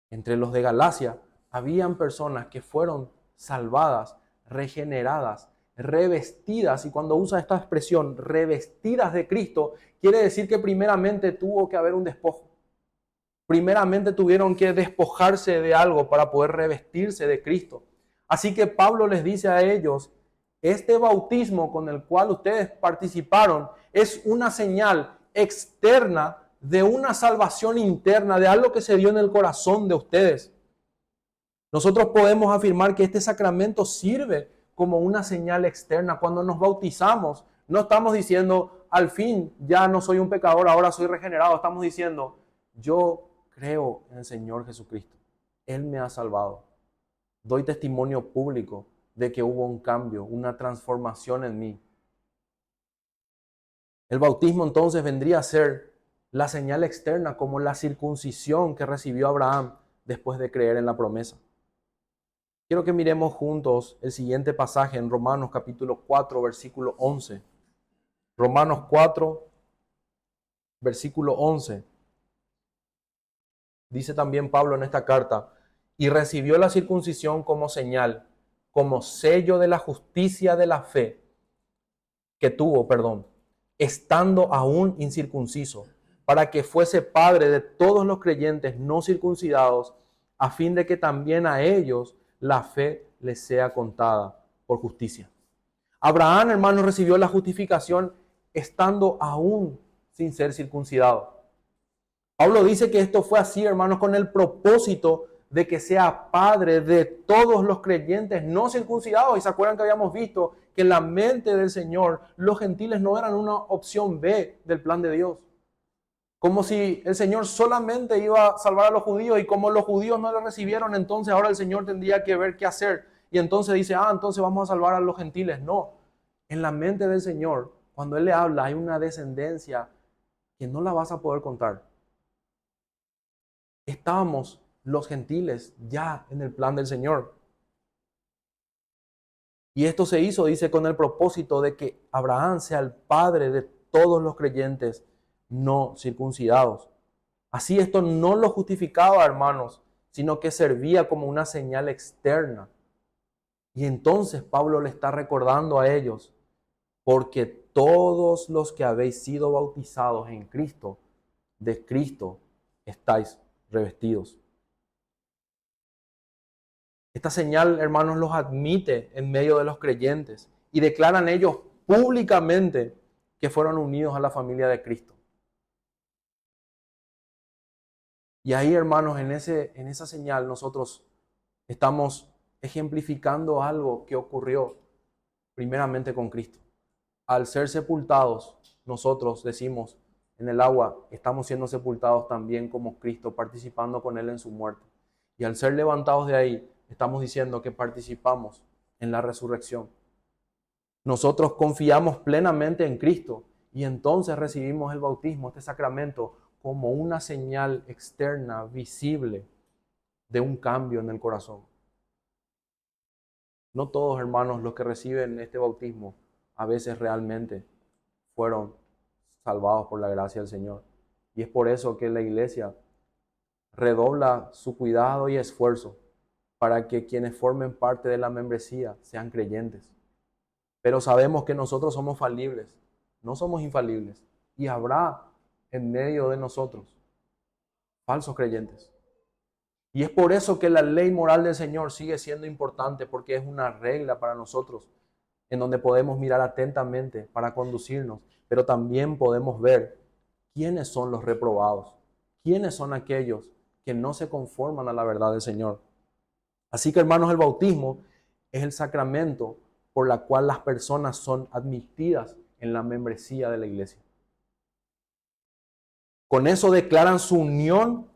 entre los de Galacia, habían personas que fueron salvadas, regeneradas, revestidas. Y cuando usa esta expresión, revestidas de Cristo, quiere decir que primeramente tuvo que haber un despojo. Primeramente tuvieron que despojarse de algo para poder revestirse de Cristo. Así que Pablo les dice a ellos, este bautismo con el cual ustedes participaron es una señal externa de una salvación interna, de algo que se dio en el corazón de ustedes. Nosotros podemos afirmar que este sacramento sirve como una señal externa. Cuando nos bautizamos, no estamos diciendo, al fin ya no soy un pecador, ahora soy regenerado. Estamos diciendo, yo creo en el Señor Jesucristo. Él me ha salvado. Doy testimonio público de que hubo un cambio, una transformación en mí. El bautismo entonces vendría a ser la señal externa como la circuncisión que recibió Abraham después de creer en la promesa. Quiero que miremos juntos el siguiente pasaje en Romanos capítulo 4, versículo 11. Romanos 4, versículo 11. Dice también Pablo en esta carta, y recibió la circuncisión como señal, como sello de la justicia de la fe que tuvo, estando aún incircunciso, para que fuese padre de todos los creyentes no circuncidados, a fin de que también a ellos la fe les sea contada por justicia. Abraham, hermanos, recibió la justificación estando aún sin ser circuncidado. Pablo dice que esto fue así, hermanos, con el propósito de que sea padre de todos los creyentes no circuncidados. Y se acuerdan que habíamos visto que en la mente del Señor los gentiles no eran una opción B del plan de Dios. Como si el Señor solamente iba a salvar a los judíos y como los judíos no lo recibieron, entonces ahora el Señor tendría que ver qué hacer. Y entonces dice, entonces vamos a salvar a los gentiles. No, en la mente del Señor, cuando Él le habla, hay una descendencia que no la vas a poder contar. Estábamos los gentiles ya en el plan del Señor. Y esto se hizo, dice, con el propósito de que Abraham sea el padre de todos los creyentes no circuncidados. Así esto no lo justificaba, hermanos, sino que servía como una señal externa. Y entonces Pablo le está recordando a ellos, porque todos los que habéis sido bautizados en Cristo, de Cristo estáis revestidos. Esta señal, hermanos, los admite en medio de los creyentes y declaran ellos públicamente que fueron unidos a la familia de Cristo. Y ahí, hermanos, en esa señal nosotros estamos ejemplificando algo que ocurrió primeramente con Cristo. Al ser sepultados, nosotros decimos en el agua, estamos siendo sepultados también como Cristo, participando con Él en su muerte. Y al ser levantados de ahí, estamos diciendo que participamos en la resurrección. Nosotros confiamos plenamente en Cristo y entonces recibimos el bautismo, este sacramento, como una señal externa, visible, de un cambio en el corazón. No todos, hermanos, los que reciben este bautismo a veces realmente fueron salvados por la gracia del Señor. Y es por eso que la iglesia redobla su cuidado y esfuerzo para que quienes formen parte de la membresía sean creyentes. Pero sabemos que nosotros somos falibles, no somos infalibles. Y habrá en medio de nosotros falsos creyentes. Y es por eso que la ley moral del Señor sigue siendo importante, porque es una regla para nosotros en donde podemos mirar atentamente para conducirnos, pero también podemos ver quiénes son los reprobados, quiénes son aquellos que no se conforman a la verdad del Señor. Así que, hermanos, el bautismo es el sacramento por la cual las personas son admitidas en la membresía de la iglesia. Con eso declaran su unión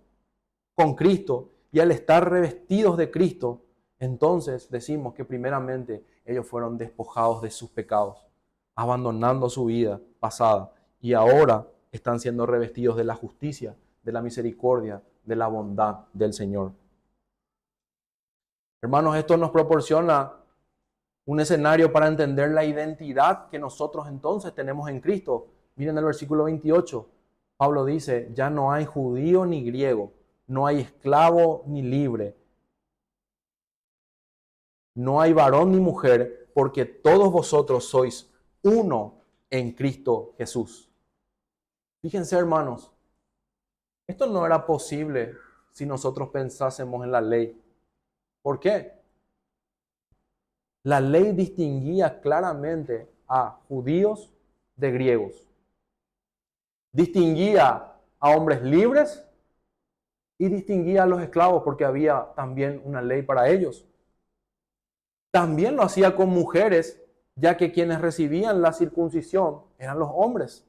con Cristo y al estar revestidos de Cristo, entonces decimos que primeramente ellos fueron despojados de sus pecados, abandonando su vida pasada y ahora están siendo revestidos de la justicia, de la misericordia, de la bondad del Señor. Hermanos, esto nos proporciona un escenario para entender la identidad que nosotros entonces tenemos en Cristo. Miren el versículo 28. Pablo dice, ya no hay judío ni griego, no hay esclavo ni libre, no hay varón ni mujer, porque todos vosotros sois uno en Cristo Jesús. Fíjense, hermanos, esto no era posible si nosotros pensásemos en la ley. ¿Por qué? La ley distinguía claramente a judíos de griegos. Distinguía a hombres libres y distinguía a los esclavos porque había también una ley para ellos. También lo hacía con mujeres, ya que quienes recibían la circuncisión eran los hombres.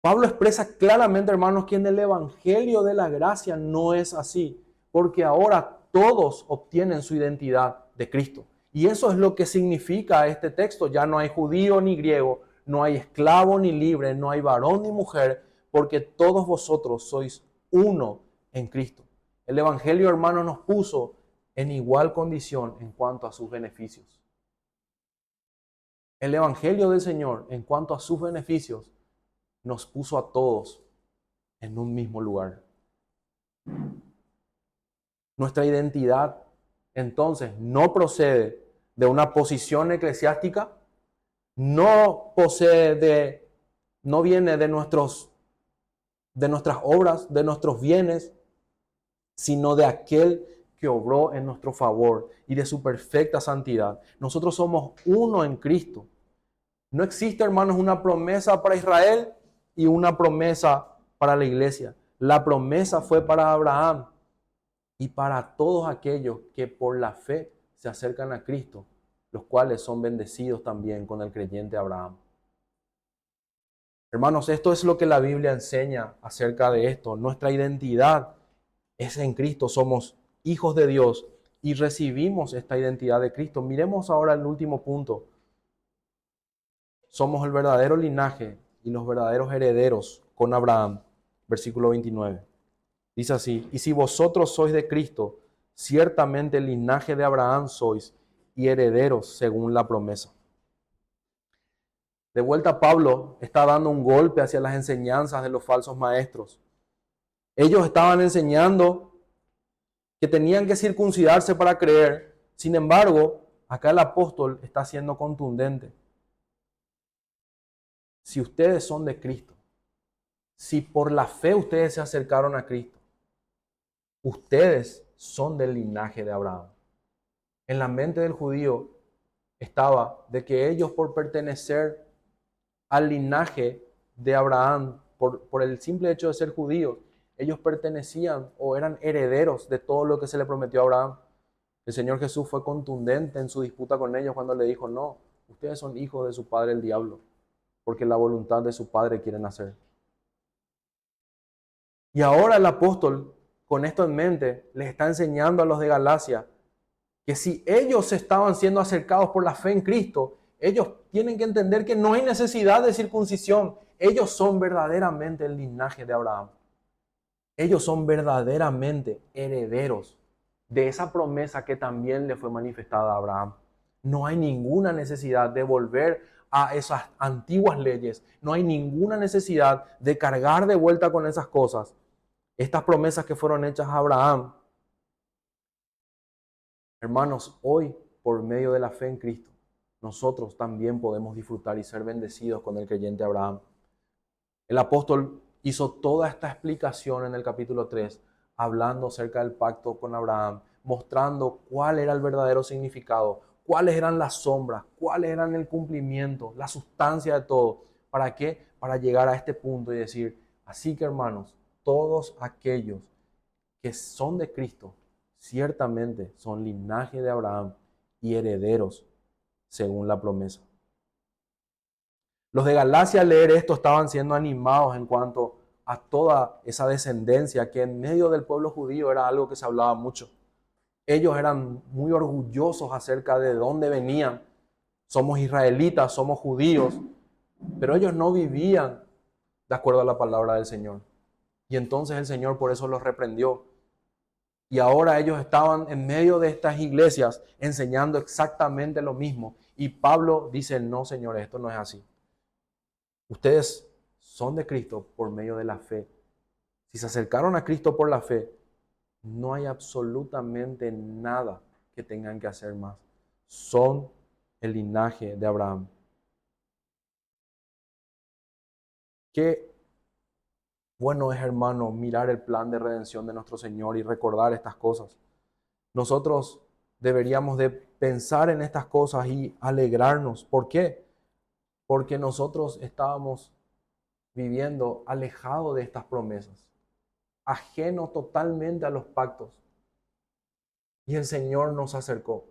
Pablo expresa claramente, hermanos, que en el Evangelio de la Gracia no es así, porque ahora todos obtienen su identidad de Cristo. Y eso es lo que significa este texto. Ya no hay judío ni griego, no hay esclavo ni libre, no hay varón ni mujer, porque todos vosotros sois uno en Cristo. El Evangelio, hermanos, nos puso en igual condición en cuanto a sus beneficios. El Evangelio del Señor, en cuanto a sus beneficios, nos puso a todos en un mismo lugar. Nuestra identidad, entonces, no procede de una posición eclesiástica, no viene de nuestras obras, de nuestros bienes, sino de aquel que obró en nuestro favor y de su perfecta santidad. Nosotros somos uno en Cristo. No existe, hermanos, una promesa para Israel y una promesa para la iglesia. La promesa fue para Abraham y para todos aquellos que por la fe se acercan a Cristo, los cuales son bendecidos también con el creyente Abraham. Hermanos, esto es lo que la Biblia enseña acerca de esto. Nuestra identidad es en Cristo, somos hijos de Dios y recibimos esta identidad de Cristo. Miremos ahora el último punto. Somos el verdadero linaje y los verdaderos herederos con Abraham. Versículo 29. Dice así, y si vosotros sois de Cristo, ciertamente el linaje de Abraham sois y herederos según la promesa. De vuelta, Pablo está dando un golpe hacia las enseñanzas de los falsos maestros. Ellos estaban enseñando que tenían que circuncidarse para creer. Sin embargo, acá el apóstol está siendo contundente. Si ustedes son de Cristo, si por la fe ustedes se acercaron a Cristo, ustedes son del linaje de Abraham. En la mente del judío estaba de que ellos, por pertenecer al linaje de Abraham, por el simple hecho de ser judíos, ellos pertenecían o eran herederos de todo lo que se le prometió a Abraham. El Señor Jesús fue contundente en su disputa con ellos cuando le dijo: no, ustedes son hijos de su padre el diablo, porque la voluntad de su padre quieren hacer. Y ahora el apóstol, con esto en mente, les está enseñando a los de Galacia que si ellos estaban siendo acercados por la fe en Cristo, ellos tienen que entender que no hay necesidad de circuncisión. Ellos son verdaderamente el linaje de Abraham. Ellos son verdaderamente herederos de esa promesa que también le fue manifestada a Abraham. No hay ninguna necesidad de volver a esas antiguas leyes. No hay ninguna necesidad de cargar de vuelta con esas cosas. Estas promesas que fueron hechas a Abraham, hermanos, hoy, por medio de la fe en Cristo, nosotros también podemos disfrutar y ser bendecidos con el creyente Abraham. El apóstol hizo toda esta explicación en el capítulo 3, hablando acerca del pacto con Abraham, mostrando cuál era el verdadero significado, cuáles eran las sombras, cuáles eran el cumplimiento, la sustancia de todo. ¿Para qué? Para llegar a este punto y decir: así que, hermanos, todos aquellos que son de Cristo, ciertamente son linaje de Abraham y herederos según la promesa. Los de Galacia, al leer esto, estaban siendo animados en cuanto a toda esa descendencia que en medio del pueblo judío era algo que se hablaba mucho. Ellos eran muy orgullosos acerca de dónde venían. Somos israelitas, somos judíos, pero ellos no vivían de acuerdo a la palabra del Señor. Y entonces el Señor por eso los reprendió. Y ahora ellos estaban en medio de estas iglesias enseñando exactamente lo mismo. Y Pablo dice: no, señores, esto no es así. Ustedes son de Cristo por medio de la fe. Si se acercaron a Cristo por la fe, no hay absolutamente nada que tengan que hacer más. Son el linaje de Abraham. Qué bueno es, hermano, mirar el plan de redención de nuestro Señor y recordar estas cosas. Nosotros deberíamos de pensar en estas cosas y alegrarnos. ¿Por qué? Porque nosotros estábamos viviendo alejados de estas promesas, ajenos totalmente a los pactos. Y el Señor nos acercó,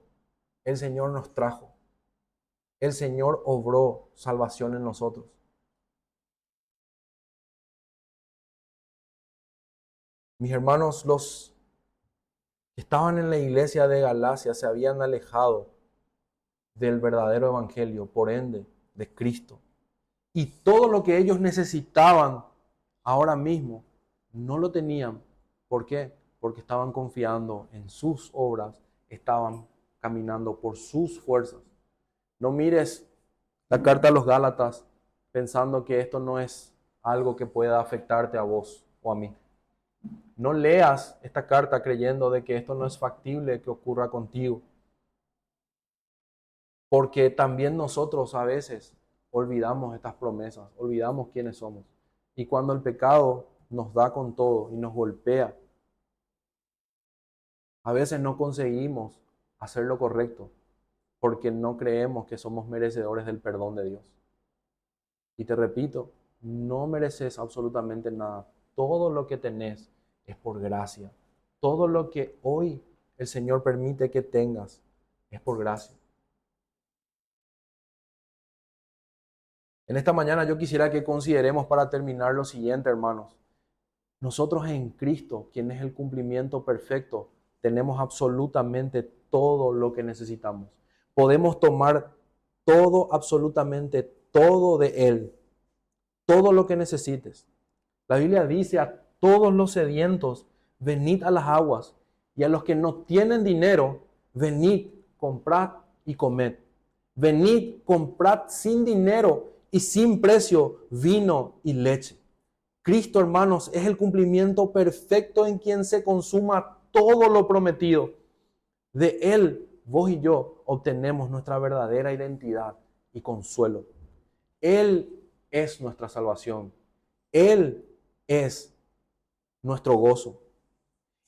el Señor nos trajo, el Señor obró salvación en nosotros. Mis hermanos, los que estaban en la iglesia de Galacia se habían alejado del verdadero evangelio, por ende, de Cristo. Y todo lo que ellos necesitaban ahora mismo no lo tenían. ¿Por qué? Porque estaban confiando en sus obras, estaban caminando por sus fuerzas. No mires la carta a los Gálatas pensando que esto no es algo que pueda afectarte a vos o a mí. No leas esta carta creyendo de que esto no es factible que ocurra contigo. Porque también nosotros a veces olvidamos estas promesas, olvidamos quiénes somos. Y cuando el pecado nos da con todo y nos golpea, a veces no conseguimos hacer lo correcto porque no creemos que somos merecedores del perdón de Dios. Y te repito, no mereces absolutamente nada. Todo lo que tenés es por gracia. Todo lo que hoy el Señor permite que tengas es por gracia. En esta mañana yo quisiera que consideremos para terminar lo siguiente, hermanos. Nosotros en Cristo, quien es el cumplimiento perfecto, tenemos absolutamente todo lo que necesitamos. Podemos tomar todo, absolutamente todo de Él. Todo lo que necesites. La Biblia dice: a todos los sedientos, venid a las aguas. Y a los que no tienen dinero, venid, comprad y comed. Venid, comprad sin dinero y sin precio vino y leche. Cristo, hermanos, es el cumplimiento perfecto en quien se consuma todo lo prometido. De Él, vos y yo obtenemos nuestra verdadera identidad y consuelo. Él es nuestra salvación. Él es nuestro gozo.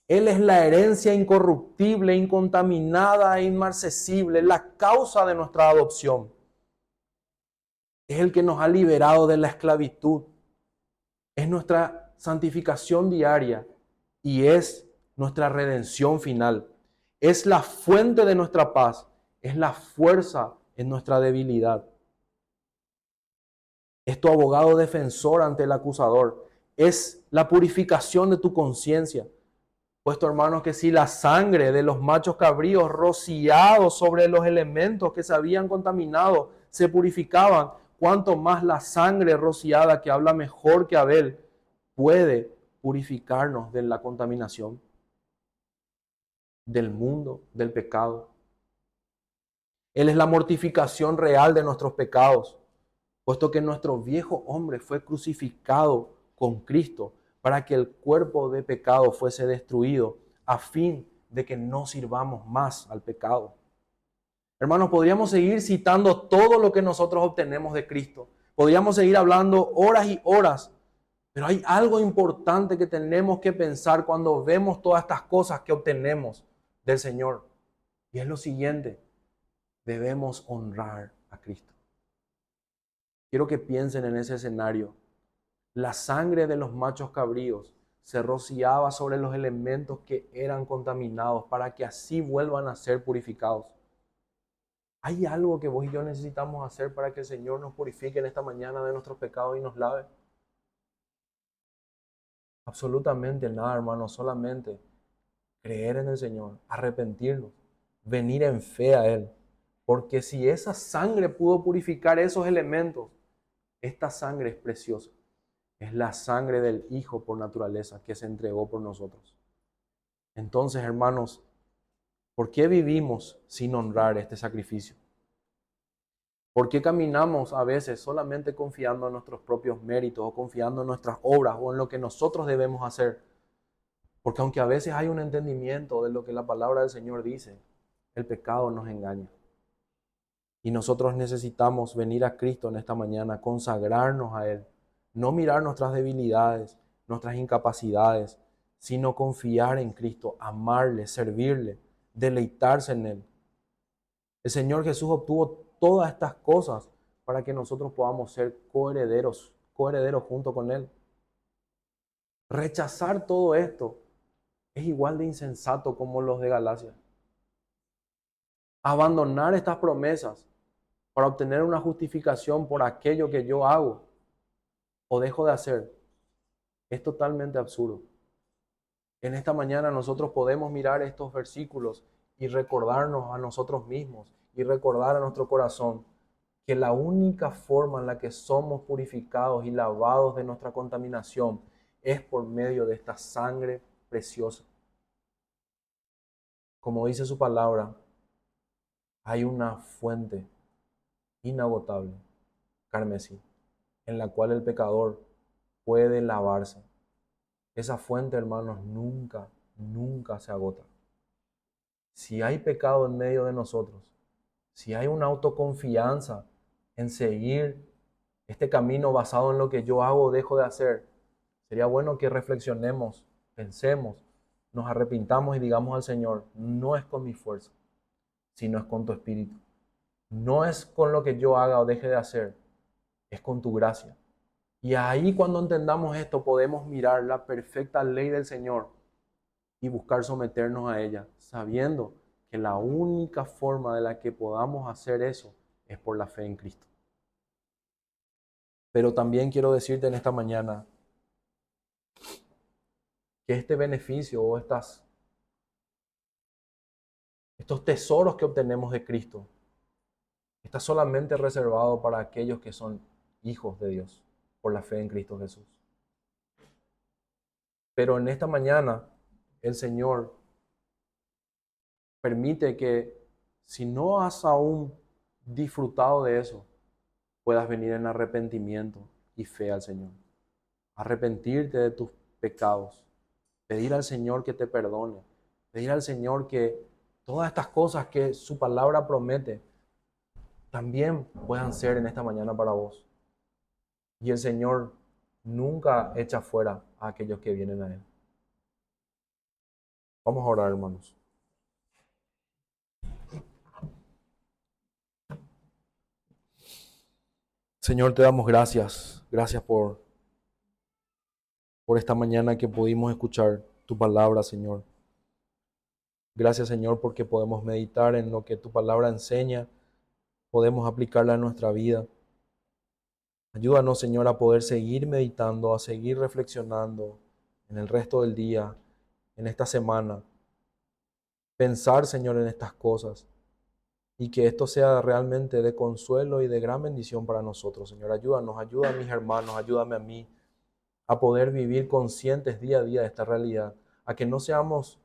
Él es la herencia incorruptible, incontaminada e inmarcesible, la causa de nuestra adopción. Es el que nos ha liberado de la esclavitud. Es nuestra santificación diaria y es nuestra redención final. Es la fuente de nuestra paz. Es la fuerza en nuestra debilidad. Es tu abogado defensor ante el acusador. Es la purificación de tu conciencia. Puesto, hermanos, que si la sangre de los machos cabríos rociados sobre los elementos que se habían contaminado se purificaban, cuanto más la sangre rociada, que habla mejor que Abel, puede purificarnos de la contaminación, del mundo, del pecado. Él es la mortificación real de nuestros pecados, puesto que nuestro viejo hombre fue crucificado con Cristo para que el cuerpo de pecado fuese destruido, a fin de que no sirvamos más al pecado. Hermanos, podríamos seguir citando todo lo que nosotros obtenemos de Cristo. Podríamos seguir hablando horas y horas, pero hay algo importante que tenemos que pensar cuando vemos todas estas cosas que obtenemos del Señor. Y es lo siguiente: debemos honrar a Cristo. Quiero que piensen en ese escenario. La sangre de los machos cabríos se rociaba sobre los elementos que eran contaminados para que así vuelvan a ser purificados. ¿Hay algo que vos y yo necesitamos hacer para que el Señor nos purifique en esta mañana de nuestros pecados y nos lave? Absolutamente nada, hermano, solamente creer en el Señor, arrepentirnos, venir en fe a Él. Porque si esa sangre pudo purificar esos elementos, esta sangre es preciosa. Es la sangre del Hijo por naturaleza que se entregó por nosotros. Entonces, hermanos, ¿por qué vivimos sin honrar este sacrificio? ¿Por qué caminamos a veces solamente confiando en nuestros propios méritos o confiando en nuestras obras o en lo que nosotros debemos hacer? Porque aunque a veces hay un entendimiento de lo que la palabra del Señor dice, el pecado nos engaña. Y nosotros necesitamos venir a Cristo en esta mañana, consagrarnos a Él. No mirar nuestras debilidades, nuestras incapacidades, sino confiar en Cristo, amarle, servirle, deleitarse en Él. El Señor Jesús obtuvo todas estas cosas para que nosotros podamos ser coherederos junto con Él. Rechazar todo esto es igual de insensato como los de Galacia. Abandonar estas promesas para obtener una justificación por aquello que yo hago o dejo de hacer es totalmente absurdo. En esta mañana nosotros podemos mirar estos versículos y recordarnos a nosotros mismos y recordar a nuestro corazón que la única forma en la que somos purificados y lavados de nuestra contaminación es por medio de esta sangre preciosa. Como dice su palabra, hay una fuente inagotable, carmesí, en la cual el pecador puede lavarse. Esa fuente, hermanos, nunca se agota. Si hay pecado en medio de nosotros, si hay una autoconfianza en seguir este camino basado en lo que yo hago o dejo de hacer, sería bueno que reflexionemos, pensemos, nos arrepintamos y digamos al Señor: no es con mi fuerza, sino es con tu espíritu. No es con lo que yo haga o deje de hacer, es con tu gracia. Y ahí, cuando entendamos esto, podemos mirar la perfecta ley del Señor y buscar someternos a ella, sabiendo que la única forma de la que podamos hacer eso es por la fe en Cristo. Pero también quiero decirte en esta mañana que este beneficio o estos tesoros que obtenemos de Cristo está solamente reservado para aquellos que son hijos de Dios por la fe en Cristo Jesús. Pero en esta mañana el Señor permite que, si no has aún disfrutado de eso, puedas venir en arrepentimiento y fe al Señor. Arrepentirte de tus pecados, pedir al Señor que te perdone, pedir al Señor que todas estas cosas que su palabra promete también puedan ser en esta mañana para vos. Y el Señor nunca echa fuera a aquellos que vienen a Él. Vamos a orar, hermanos. Señor, te damos gracias. Gracias por esta mañana que pudimos escuchar tu palabra, Señor. Gracias, Señor, porque podemos meditar en lo que tu palabra enseña, podemos aplicarla a nuestra vida. Ayúdanos, Señor, a poder seguir meditando, a seguir reflexionando en el resto del día, en esta semana. Pensar, Señor, en estas cosas y que esto sea realmente de consuelo y de gran bendición para nosotros, Señor. Ayúdanos, ayuda a mis hermanos, ayúdame a mí a poder vivir conscientes día a día de esta realidad, a que no seamos,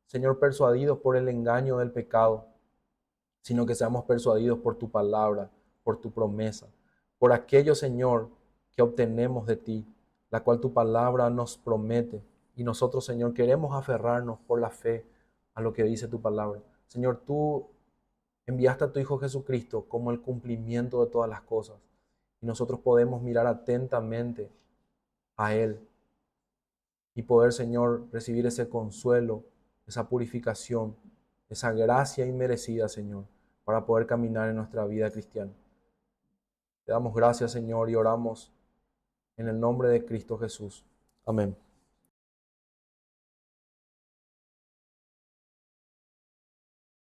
Señor, persuadidos por el engaño del pecado, sino que seamos persuadidos por tu palabra, por tu promesa, por aquello, Señor, que obtenemos de ti, la cual tu palabra nos promete. Y nosotros, Señor, queremos aferrarnos por la fe a lo que dice tu palabra. Señor, tú enviaste a tu Hijo Jesucristo como el cumplimiento de todas las cosas. Y nosotros podemos mirar atentamente a Él y poder, Señor, recibir ese consuelo, esa purificación, esa gracia inmerecida, Señor, para poder caminar en nuestra vida cristiana. Te damos gracias, Señor, y oramos en el nombre de Cristo Jesús. Amén.